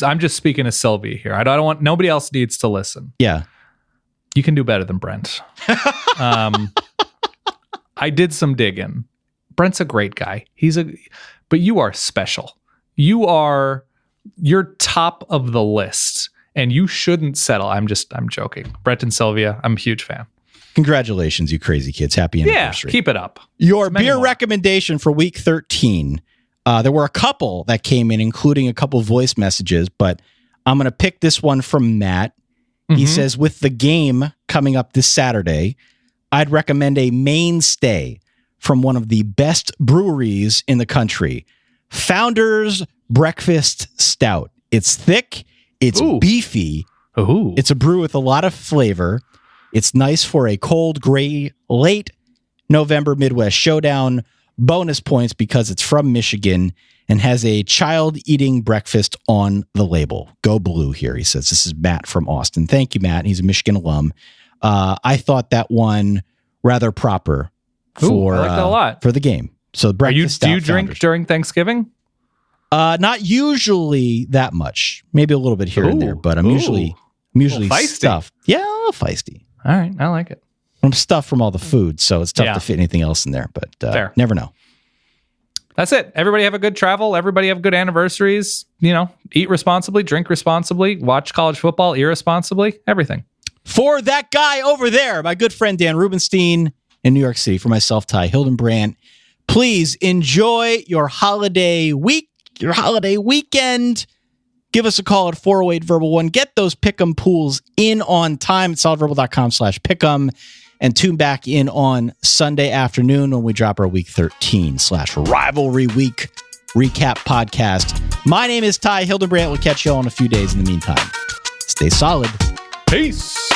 I'm just speaking to Sylvia here. I don't want, nobody else needs to listen. yeah. You can do better than Brent. I did some digging. Brent's a great guy. But you are special. You're top of the list, and you shouldn't settle. I'm joking. Brent and Sylvia, I'm a huge fan. Congratulations, you crazy kids. Happy anniversary. Yeah, keep it up. Your beer recommendation for week 13. There were a couple that came in, including a couple voice messages, but I'm going to pick this one from Matt. He says, with the game coming up this Saturday, I'd recommend a mainstay from one of the best breweries in the country, Founders Breakfast Stout. It's thick, it's beefy, it's a brew with a lot of flavor. It's nice for a cold, gray, late November Midwest Showdown. Bonus points because it's from Michigan and has a child eating breakfast on the label. Go blue here, he says. This is Matt from Austin. Thank you, Matt. He's a Michigan alum. I thought that one rather proper for, I like that a lot. For the game. So breakfast do you stout drink Founders. during Thanksgiving? Not usually that much. Maybe a little bit here and there, but I'm usually feisty. stuffed. Yeah, a little feisty. All right, I like it. I'm stuffed from all the food, so it's tough to fit anything else in there, but Fair. Never know. That's it. Everybody have a good travel. Everybody have good anniversaries. Eat responsibly, drink responsibly, watch college football irresponsibly, everything. For that guy over there, my good friend Dan Rubenstein in New York City, for myself, Ty Hildenbrandt, please enjoy your holiday week, your holiday weekend. Give us a call at 408-VERBAL1. Get those pick'em pools in on time at solidverbal.com/pick'em. And tune back in on Sunday afternoon when we drop our Week 13/Rivalry Week recap podcast. My name is Ty Hildenbrandt. We'll catch you all in a few days. In the meantime, stay solid. Peace.